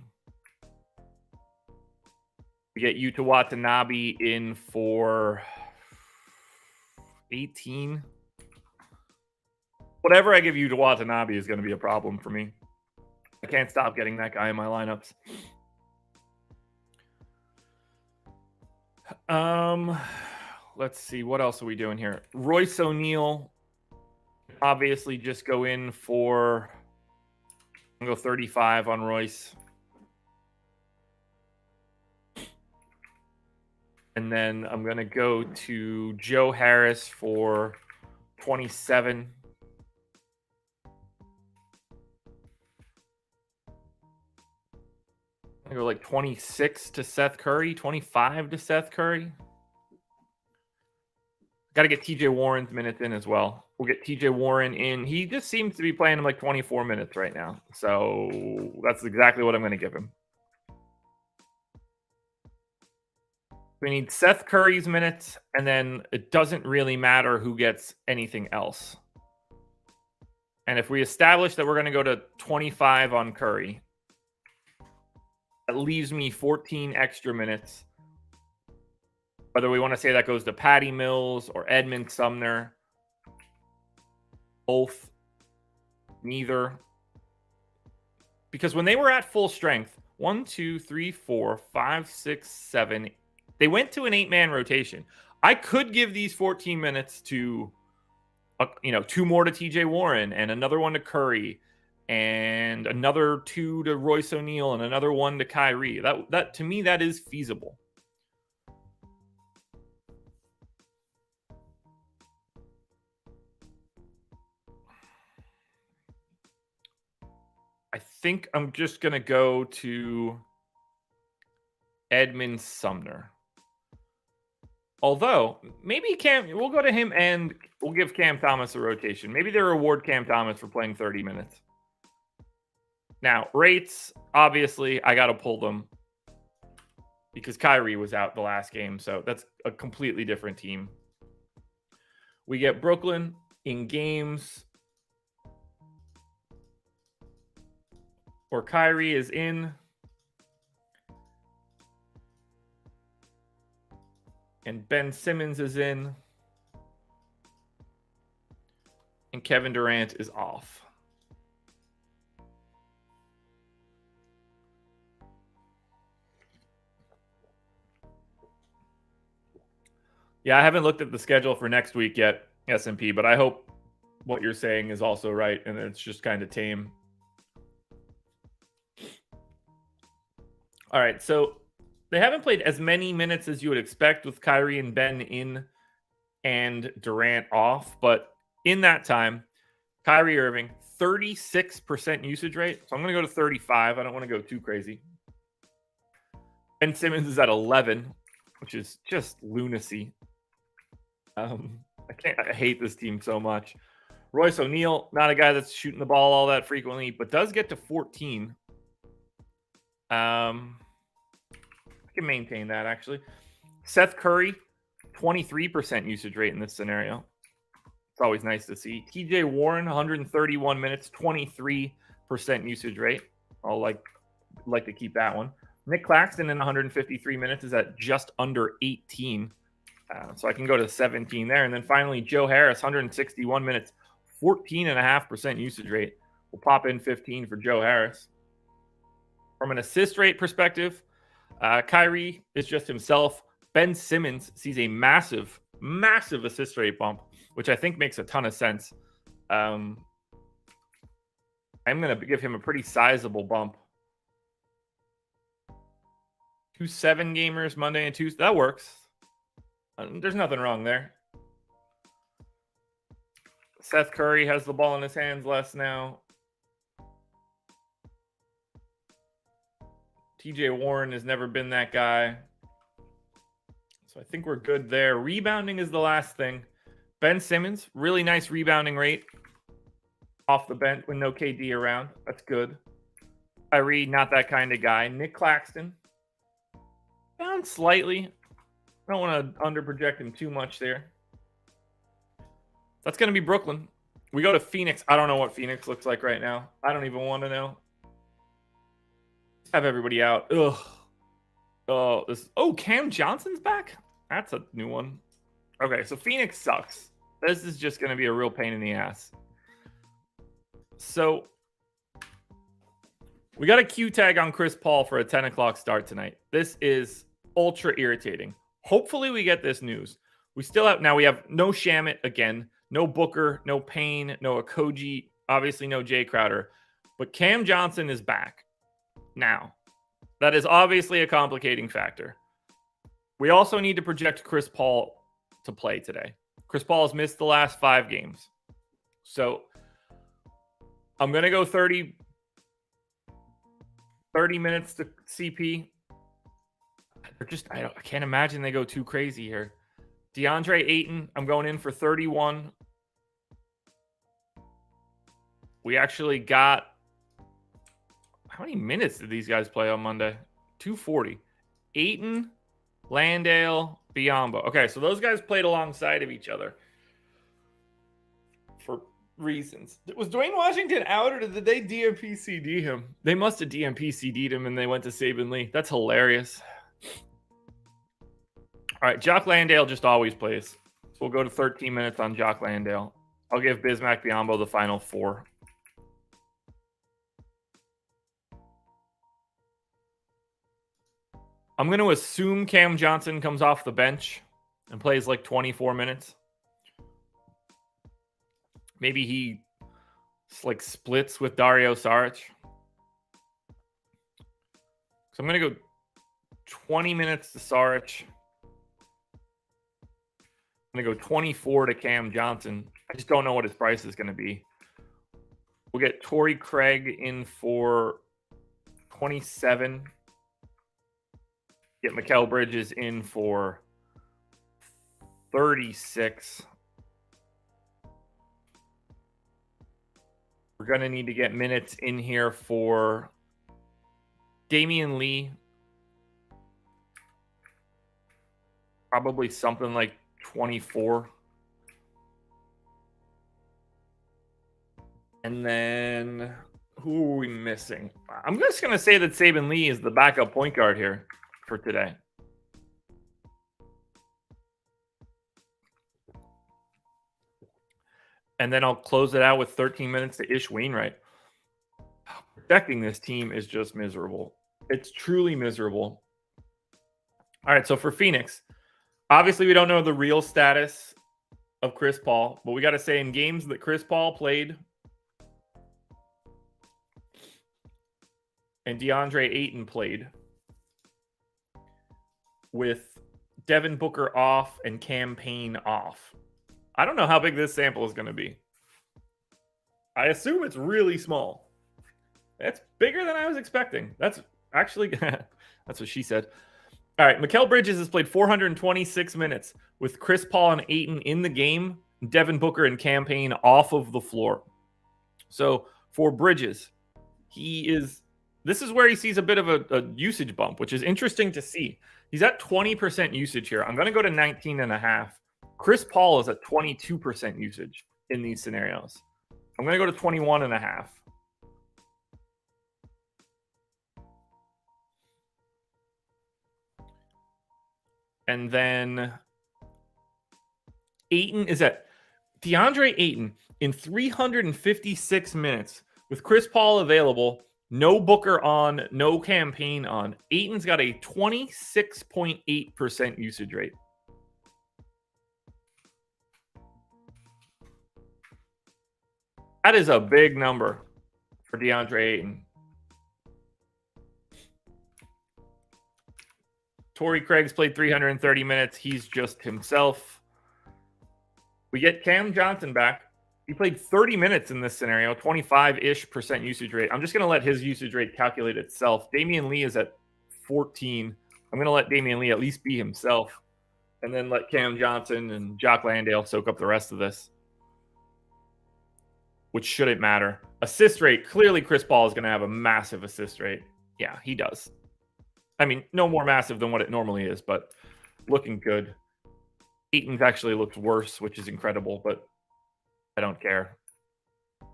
We get Yuta Watanabe in for 18. Whatever I give Yuta Watanabe is going to be a problem for me. I can't stop getting that guy in my lineups. Let's see. What else are we doing here? Royce O'Neal. Obviously, just go in for... I'm going to go 35 on Royce. And then I'm going to go to Joe Harris for 27. I go like 26 to Seth Curry, 25 to Seth Curry. Got to get TJ Warren's minutes in as well. We'll get TJ Warren in. He just seems to be playing him like 24 minutes right now. So that's exactly what I'm going to give him. We need Seth Curry's minutes, and then it doesn't really matter who gets anything else. And if we establish that we're going to go to 25 on Curry, that leaves me 14 extra minutes. Whether we want to say that goes to Patty Mills or Edmund Sumner. Both. Neither. Because when they were at full strength, 1, 2, 3, 4, 5, 6, 7, they went to an 8-man rotation. I could give these 14 minutes to, 2 more to TJ Warren and another one to Curry and another 2 to Royce O'Neal and another 1 to Kyrie. That to me, that is feasible. I think I'm just going to go to Edmund Sumner. Although, maybe we'll go to him and we'll give Cam Thomas a rotation. Maybe they reward Cam Thomas for playing 30 minutes. Now, rates, obviously, I got to pull them because Kyrie was out the last game. So that's a completely different team. We get Brooklyn in games where Kyrie is in. And Ben Simmons is in. And Kevin Durant is off. Yeah, I haven't looked at the schedule for next week yet, S&P, but I hope what you're saying is also right, and it's just kind of tame. All right, so they haven't played as many minutes as you would expect with Kyrie and Ben in and Durant off, but in that time, Kyrie Irving, 36% usage rate. So I'm going to go to 35. I don't want to go too crazy. Ben Simmons is at 11, which is just lunacy. I hate this team so much. Royce O'Neal, not a guy that's shooting the ball all that frequently, but does get to 14. I can maintain that, actually. Seth Curry, 23% usage rate in this scenario. It's always nice to see. TJ Warren, 131 minutes, 23% usage rate. I'll like to keep that one. Nick Claxton in 153 minutes is at just under 18. So I can go to 17 there. And then finally, Joe Harris, 161 minutes, 14.5% usage rate. We'll pop in 15 for Joe Harris. From an assist rate perspective, Kyrie is just himself. Ben Simmons sees a massive assist rate bump, which I think makes a ton of sense. I'm going to give him a pretty sizable bump. 2 7-gamers Monday and Tuesday. That works. There's nothing wrong there. Seth Curry has the ball in his hands less now. TJ Warren has never been that guy. So I think we're good there. Rebounding is the last thing. Ben Simmons, really nice rebounding rate off the bench with no KD around. That's good. Kyrie, not that kind of guy. Nick Claxton, down slightly. I don't want to underproject him too much there. That's going to be Brooklyn. We go to Phoenix. I don't know what Phoenix looks like right now. I don't even want to know. Have everybody out. Ugh. Cam Johnson's back? That's a new one. Okay, so Phoenix sucks. This is just going to be a real pain in the ass. So we got a Q tag on Chris Paul for a 10 o'clock start tonight. This is ultra irritating. Hopefully we get this news. We have no Shamet again, no Booker, no Payne, no Okogie, obviously no Jay Crowder, but Cam Johnson is back. Now, that is obviously a complicating factor. We also need to project Chris Paul to play today. Chris Paul has missed the last 5 games. So I'm going to go 30 minutes to CP. I can't imagine they go too crazy here. DeAndre Ayton, I'm going in for 31. We actually got... How many minutes did these guys play on Monday? 240. Ayton, Landale, Biyombo. Okay, so those guys played alongside of each other for reasons. Was Dwayne Washington out, or did they DMP-CD him? They must have DMP-CD'd him and they went to Saban Lee. That's hilarious. All right, Jock Landale just always plays. So we'll go to 13 minutes on Jock Landale. I'll give Bismack Biyombo the final 4. I'm going to assume Cam Johnson comes off the bench and plays like 24 minutes. Maybe he like splits with Dario Saric. So I'm going to go 20 minutes to Saric. I'm going to go 24 to Cam Johnson. I just don't know what his price is going to be. We'll get Torrey Craig in for 27. Get Mikal Bridges in for 36. We're going to need to get minutes in here for Damian Lee. Probably something like 24. And then who are we missing? I'm just going to say that Saban Lee is the backup point guard here for today. And then I'll close it out with 13 minutes to Ish Wainwright. Protecting this team is just miserable. It's truly miserable. All right, so for Phoenix, Obviously, we don't know the real status of Chris Paul, but we got to say in games that Chris Paul played and DeAndre Ayton played with Devin Booker off and Cam Payne off. I don't know how big this sample is going to be. I assume it's really small. That's bigger than I was expecting. That's actually, that's what she said. All right, Mikal Bridges has played 426 minutes with Chris Paul and Ayton in the game, Devin Booker and Cam Payne off of the floor. So for Bridges, this is where he sees a bit of a usage bump, which is interesting to see. He's at 20% usage here. I'm going to go to 19.5. Chris Paul is at 22% usage in these scenarios. I'm going to go to 21.5. And then Ayton is at DeAndre Ayton in 356 minutes with Chris Paul available, no Booker on, no Cam Payne on. Ayton's got a 26.8% usage rate. That is a big number for DeAndre Ayton. Torrey Craig's played 330 minutes. He's just himself. We get Cam Johnson back. He played 30 minutes in this scenario, 25-ish% usage rate. I'm just going to let his usage rate calculate itself. Damian Lee is at 14. I'm going to let Damian Lee at least be himself and then let Cam Johnson and Jock Landale soak up the rest of this, which shouldn't matter. Assist rate, clearly Chris Paul is going to have a massive assist rate. Yeah, he does. I mean, no more massive than what it normally is, but looking good. Ayton's actually looked worse, which is incredible, but I don't care.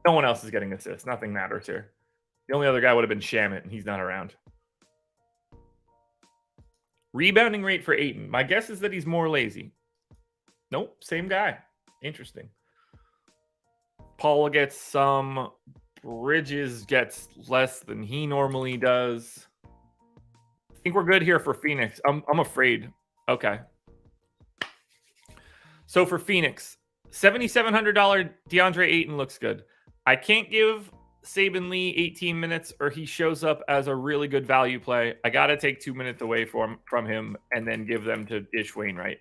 No one else is getting assists. Nothing matters here. The only other guy would have been Shamit, and he's not around. Rebounding rate for Ayton. My guess is that he's more lazy. Nope, same guy. Interesting. Paul gets some. Bridges gets less than he normally does. I think we're good here for Phoenix. I'm afraid. Okay. So for Phoenix, $7,700 DeAndre Ayton looks good. I can't give Saben Lee 18 minutes or he shows up as a really good value play. I got to take 2 minutes away from him and then give them to Ish Wainwright.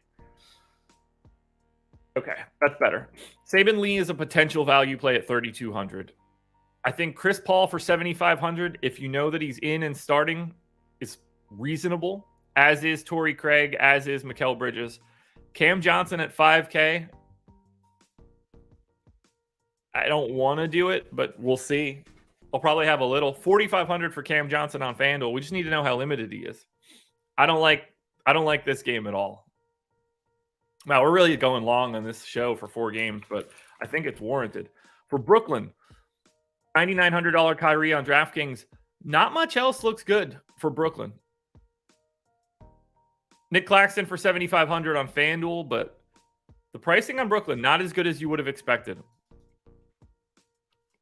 Okay, that's better. Saben Lee is a potential value play at 3,200. I think Chris Paul for 7,500, if you know that he's in and starting, is reasonable, as is Torrey Craig, as is Mikal Bridges. Cam Johnson at 5K. I don't want to do it, but we'll see. I'll probably have a little. 4,500 for Cam Johnson on FanDuel. We just need to know how limited he is. I don't like this game at all. Now, we're really going long on this show for 4 games, but I think it's warranted. For Brooklyn, $9,900 Kyrie on DraftKings. Not much else looks good for Brooklyn. Nick Claxton for 7,500 on FanDuel, but the pricing on Brooklyn, not as good as you would have expected.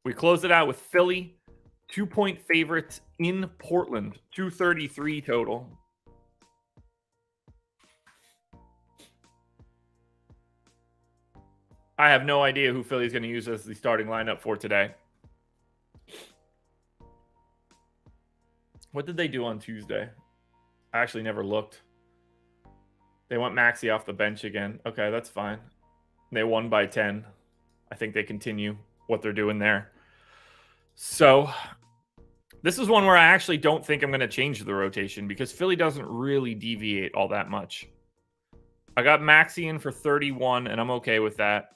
We close it out with Philly, 2-point favorites in Portland, 233 total. I have no idea who Philly's going to use as the starting lineup for today. What did they do on Tuesday? I actually never looked. They want Maxey off the bench again. Okay, that's fine. They won by 10. I think they continue what they're doing there. So this is one where I actually don't think I'm going to change the rotation because Philly doesn't really deviate all that much. I got Maxey in for 31, and I'm okay with that.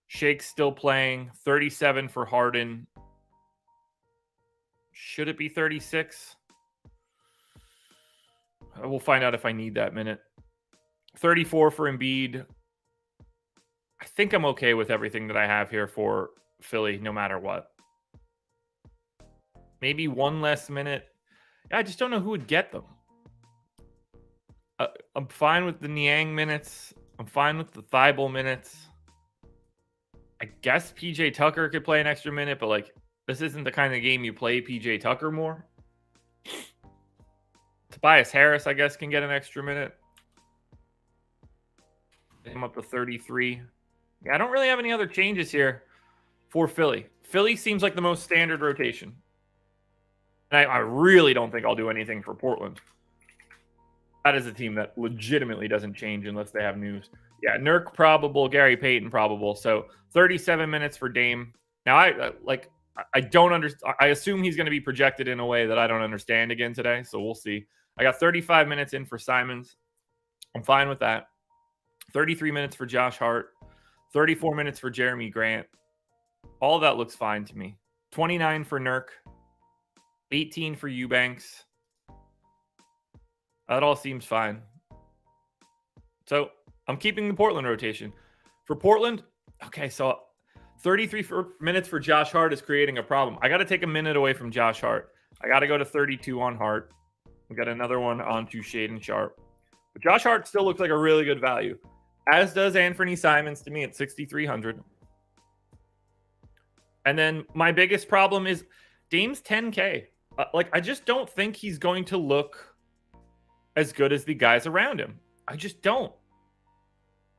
Shake's still playing. 37 for Harden. Should it be 36? We'll find out if I need that minute. 34 for Embiid. I think I'm okay with everything that I have here for Philly, no matter what. Maybe one less minute. I just don't know who would get them. I'm fine with the Niang minutes. I'm fine with the Thibault minutes. I guess PJ Tucker could play an extra minute, but like this isn't the kind of game you play PJ Tucker more. Tobias Harris, I guess, can get an extra minute. him up to 33. Yeah, I don't really have any other changes here for Philly. Philly seems like the most standard rotation. And I really don't think I'll do anything for Portland. That is a team that legitimately doesn't change unless they have news. Yeah, Nurk probable, Gary Payton probable. So 37 minutes for Dame. Now I don't understand. I assume he's going to be projected in a way that I don't understand again today. So we'll see. I got 35 minutes in for Simons. I'm fine with that. 33 minutes for Josh Hart. 34 minutes for Jeremy Grant. All of that looks fine to me. 29 for Nurk. 18 for Eubanks. That all seems fine. So I'm keeping the Portland rotation. For Portland, okay, so 33 minutes for Josh Hart is creating a problem. I got to take a minute away from Josh Hart. I got to go to 32 on Hart. We got another one onto Shaden Sharp. But Josh Hart still looks like a really good value, as does Anthony Simons to me at 6,300. And then my biggest problem is Dame's 10K. I just don't think he's going to look as good as the guys around him. I just don't.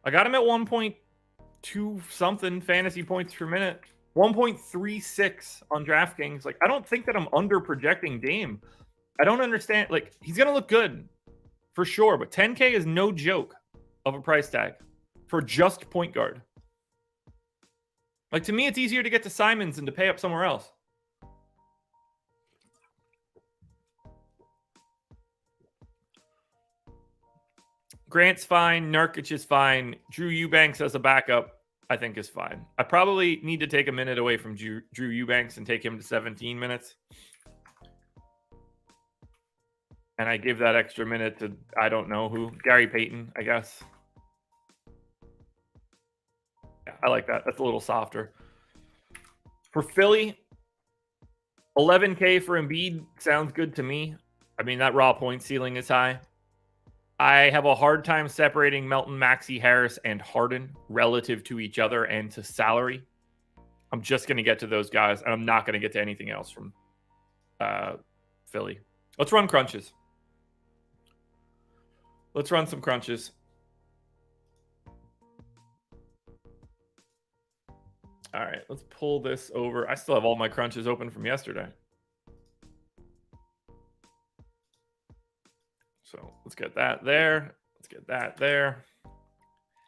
I got him at 1.2 something fantasy points per minute. 1.36 on DraftKings. I don't think that I'm under projecting Dame. I don't understand. He's going to look good for sure, but 10K is no joke of a price tag for just point guard. To me, it's easier to get to Simons than to pay up somewhere else. Grant's fine. Nurkic is fine. Drew Eubanks as a backup, I think, is fine. I probably need to take a minute away from Drew Eubanks and take him to 17 minutes. And I give that extra minute to, I don't know who, Gary Payton, I guess. Yeah, I like that. That's a little softer. For Philly, 11K for Embiid sounds good to me. I mean, that raw point ceiling is high. I have a hard time separating Melton, Maxey, Harris, and Harden relative to each other and to salary. I'm just going to get to those guys, and I'm not going to get to anything else from Philly. Let's run crunches. Let's run some crunches. All right, let's pull this over. I still have all my crunches open from yesterday. So let's get that there. Let's get that there.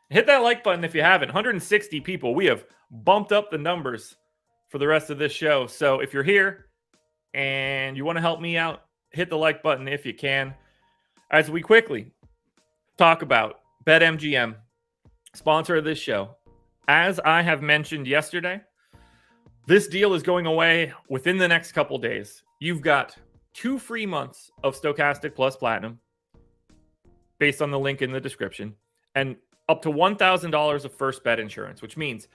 Hit that like button if you haven't. 160 people. We have bumped up the numbers for the rest of this show. So if you're here and you want to help me out, hit the like button if you can. As we quickly talk about BetMGM, sponsor of this show. As I have mentioned yesterday, this deal is going away within the next couple days. You've got 2 free months of Stokastic Plus Platinum based on the link in the description, and up to $1,000 of first bet insurance, which means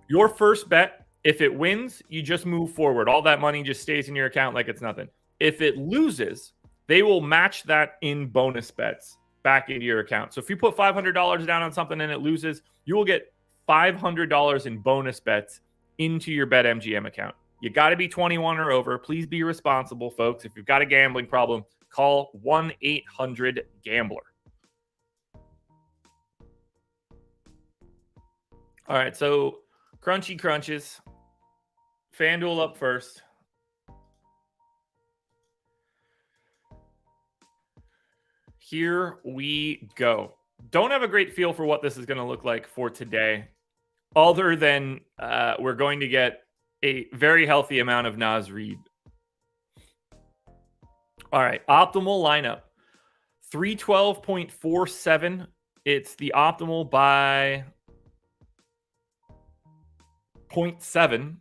your first bet, if it wins, you just move forward. All that money just stays in your account like it's nothing. If it loses, they will match that in bonus bets back into your account. So if you put $500 down on something and it loses, you will get $500 in bonus bets into your BetMGM account. You got to be 21 or over. Please be responsible, folks. If you've got a gambling problem, call 1-800-GAMBLER. All right, so crunchy crunches. FanDuel up first. Here we go. Don't have a great feel for what this is going to look like for today, other than we're going to get a very healthy amount of Naz Reid. All right, optimal lineup. 312.47. It's the optimal by 0.7.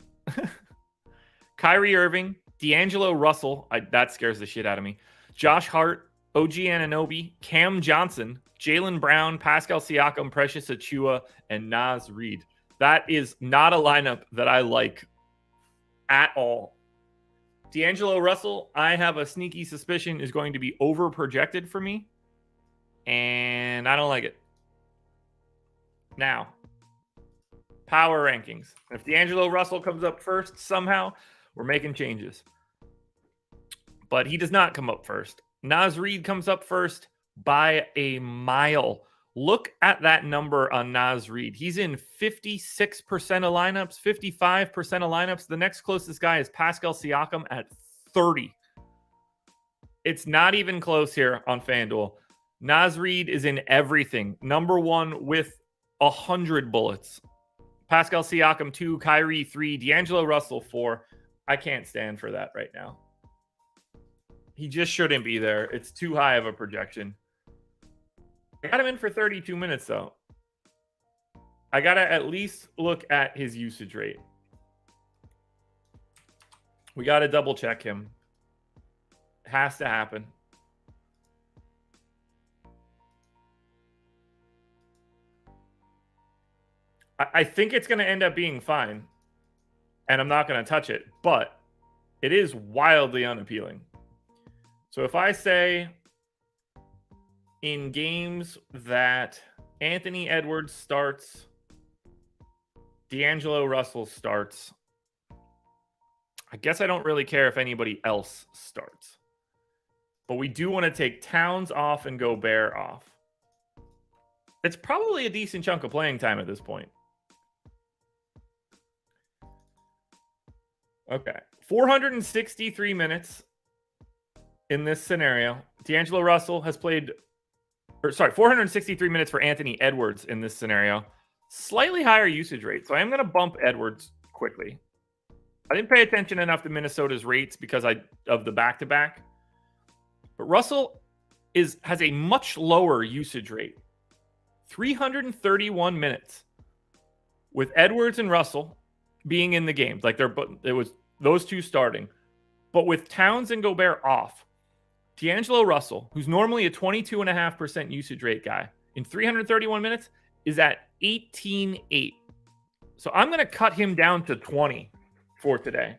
Kyrie Irving, D'Angelo Russell. That scares the shit out of me. Josh Hart, OG Anunoby, Cam Johnson, Jaylen Brown, Pascal Siakam, Precious Achiuwa, and Naz Reid. That is not a lineup that I like at all. D'Angelo Russell, I have a sneaky suspicion is going to be over projected for me, and I don't like it. Now, power rankings. If D'Angelo Russell comes up first somehow, we're making changes. But he does not come up first. Naz Reid comes up first by a mile. Look at that number on Naz Reid. He's in 56% of lineups, 55% of lineups. The next closest guy is Pascal Siakam at 30. It's not even close here on FanDuel. Naz Reid is in everything. Number one with 100 bullets. Pascal Siakam 2, Kyrie 3, D'Angelo Russell 4. I can't stand for that right now. He just shouldn't be there. It's too high of a projection. I got him in for 32 minutes, though. I got to at least look at his usage rate. We got to double check him. It has to happen. I think it's going to end up being fine. And I'm not going to touch it. But it is wildly unappealing. So if I say in games that Anthony Edwards starts, D'Angelo Russell starts, I guess I don't really care if anybody else starts. But we do want to take Towns off and Gobert off. It's probably a decent chunk of playing time at this point. Okay. 463 minutes in this scenario. D'Angelo Russell has played... 463 minutes for Anthony Edwards in this scenario. Slightly higher usage rate. So I am going to bump Edwards quickly. I didn't pay attention enough to Minnesota's rates because of the back-to-back. But Russell has a much lower usage rate. 331 minutes. With Edwards and Russell being in the games. Like it was those two starting. But with Towns and Gobert off, D'Angelo Russell, who's normally a 22.5% usage rate guy, in 331 minutes is at 18.8. So I'm going to cut him down to 20 for today.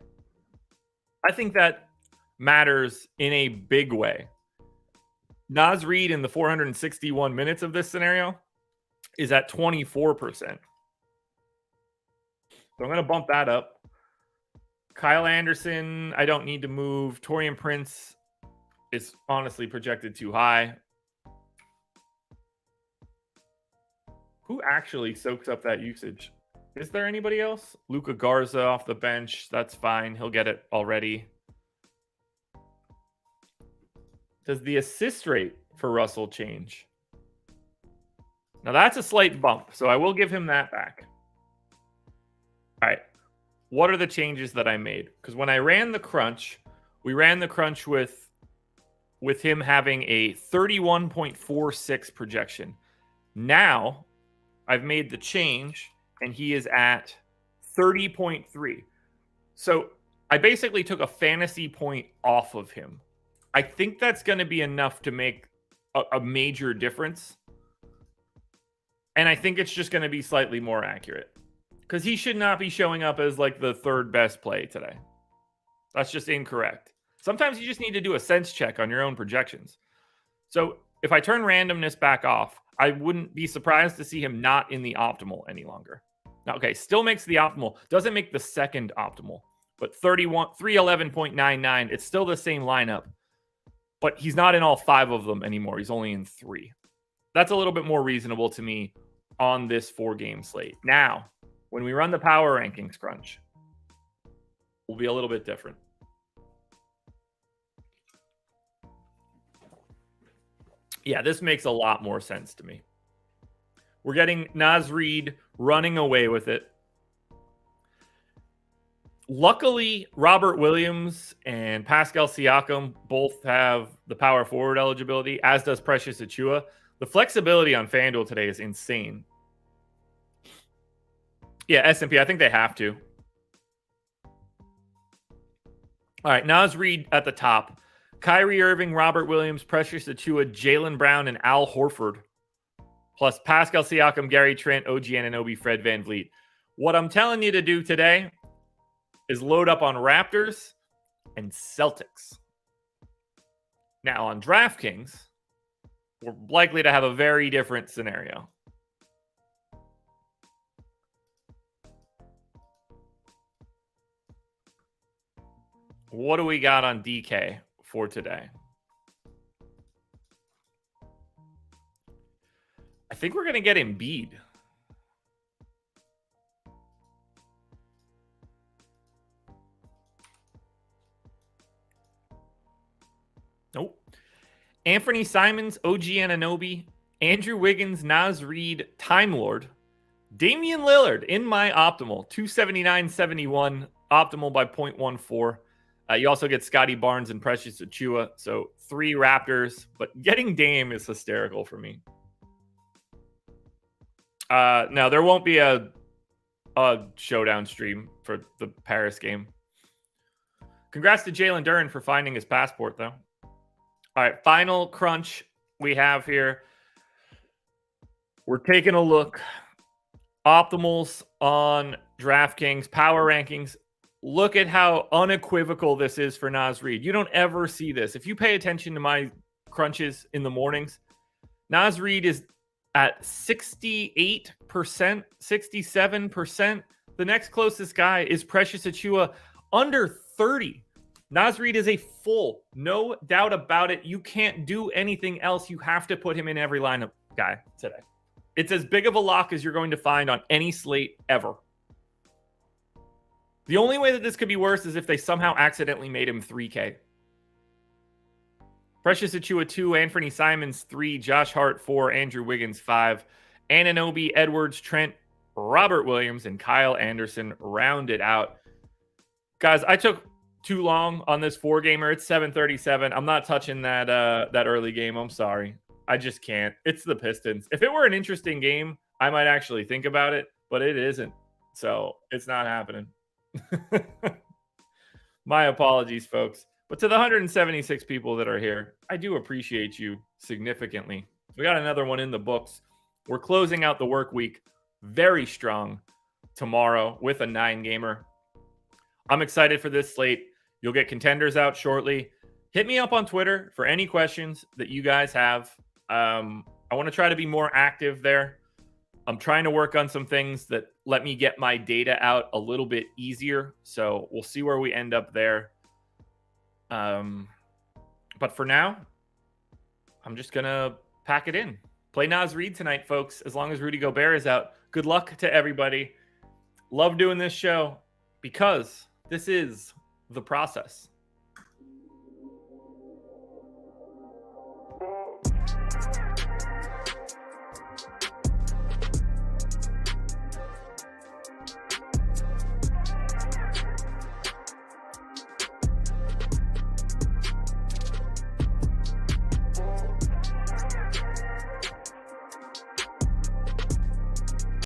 I think that matters in a big way. Naz Reid in the 461 minutes of this scenario is at 24%. So I'm going to bump that up. Kyle Anderson, I don't need to move. Taurean Prince is honestly projected too high. Who actually soaks up that usage? Is there anybody else? Luka Garza off the bench. That's fine. He'll get it already. Does the assist rate for Russell change? Now that's a slight bump, so I will give him that back. All right. What are the changes that I made? Because when I ran the crunch, we ran the crunch with him having a 31.46 projection. Now, I've made the change, and he is at 30.3. So I basically took a fantasy point off of him. I think that's going to be enough to make a major difference. And I think it's just going to be slightly more accurate. Because he should not be showing up as like the third best play today. That's just incorrect. Sometimes you just need to do a sense check on your own projections. So if I turn randomness back off, I wouldn't be surprised to see him not in the optimal any longer. Now, okay, still makes the optimal. Doesn't make the second optimal. But 311.99, it's still the same lineup. But he's not in all 5 of them anymore. He's only in 3. That's a little bit more reasonable to me on this 4-game slate. Now, when we run the power rankings crunch, will be a little bit different. Yeah, this makes a lot more sense to me. We're getting Naz Reid running away with it. Luckily, Robert Williams and Pascal Siakam both have the power forward eligibility, as does Precious Achiuwa. The flexibility on FanDuel today is insane. Yeah, S&P, I think they have to. All right, Naz Reid at the top. Kyrie Irving, Robert Williams, Precious Achiuwa, Jaylen Brown, and Al Horford. Plus Pascal Siakam, Gary Trent, OG Anunoby, Fred VanVleet. What I'm telling you to do today is load up on Raptors and Celtics. Now on DraftKings, we're likely to have a very different scenario. What do we got on DK for today? I think we're going to get Embiid. Nope. Anthony Simons, OG Anunoby, Andrew Wiggins, Naz Reid, Time Lord, Damian Lillard in my optimal, 279.71, optimal by 0.14. You also get Scotty Barnes and Precious Achiuwa, so 3 Raptors, but getting Dame is hysterical for me. No, there won't be a showdown stream for the Paris game. Congrats to Jalen Duren for finding his passport, though. All right, final crunch we have here. We're taking a look. Optimals on DraftKings, power rankings. Look at how unequivocal this is for Naz Reid. You don't ever see this. If you pay attention to my crunches in the mornings, Naz Reid is at 68%, 67%. The next closest guy is Precious Achiuwa, under 30. Naz Reid is a full, no doubt about it. You can't do anything else. You have to put him in every lineup guy today. It's as big of a lock as you're going to find on any slate ever. The only way that this could be worse is if they somehow accidentally made him 3K. Precious Achiuwa 2, Anthony Simons 3, Josh Hart 4, Andrew Wiggins 5, Anunoby, Edwards, Trent, Robert Williams, and Kyle Anderson rounded out. Guys, I took too long on this 4-gamer. It's 7:37. I'm not touching that early game. I'm sorry. I just can't. It's the Pistons. If it were an interesting game, I might actually think about it, but it isn't. So it's not happening. My apologies, folks. But to the 176 people that are here, I do appreciate you significantly. We got another one in the books. We're closing out the work week very strong tomorrow with a 9-gamer. I'm excited for this slate. You'll get contenders out shortly. Hit me up on Twitter for any questions that you guys have. I want to try to be more active there. I'm trying to work on some things that let me get my data out a little bit easier. So we'll see where we end up there. But for now, I'm just going to pack it in. Play Naz Reid tonight, folks, as long as Rudy Gobert is out. Good luck to everybody. Love doing this show because this is the process.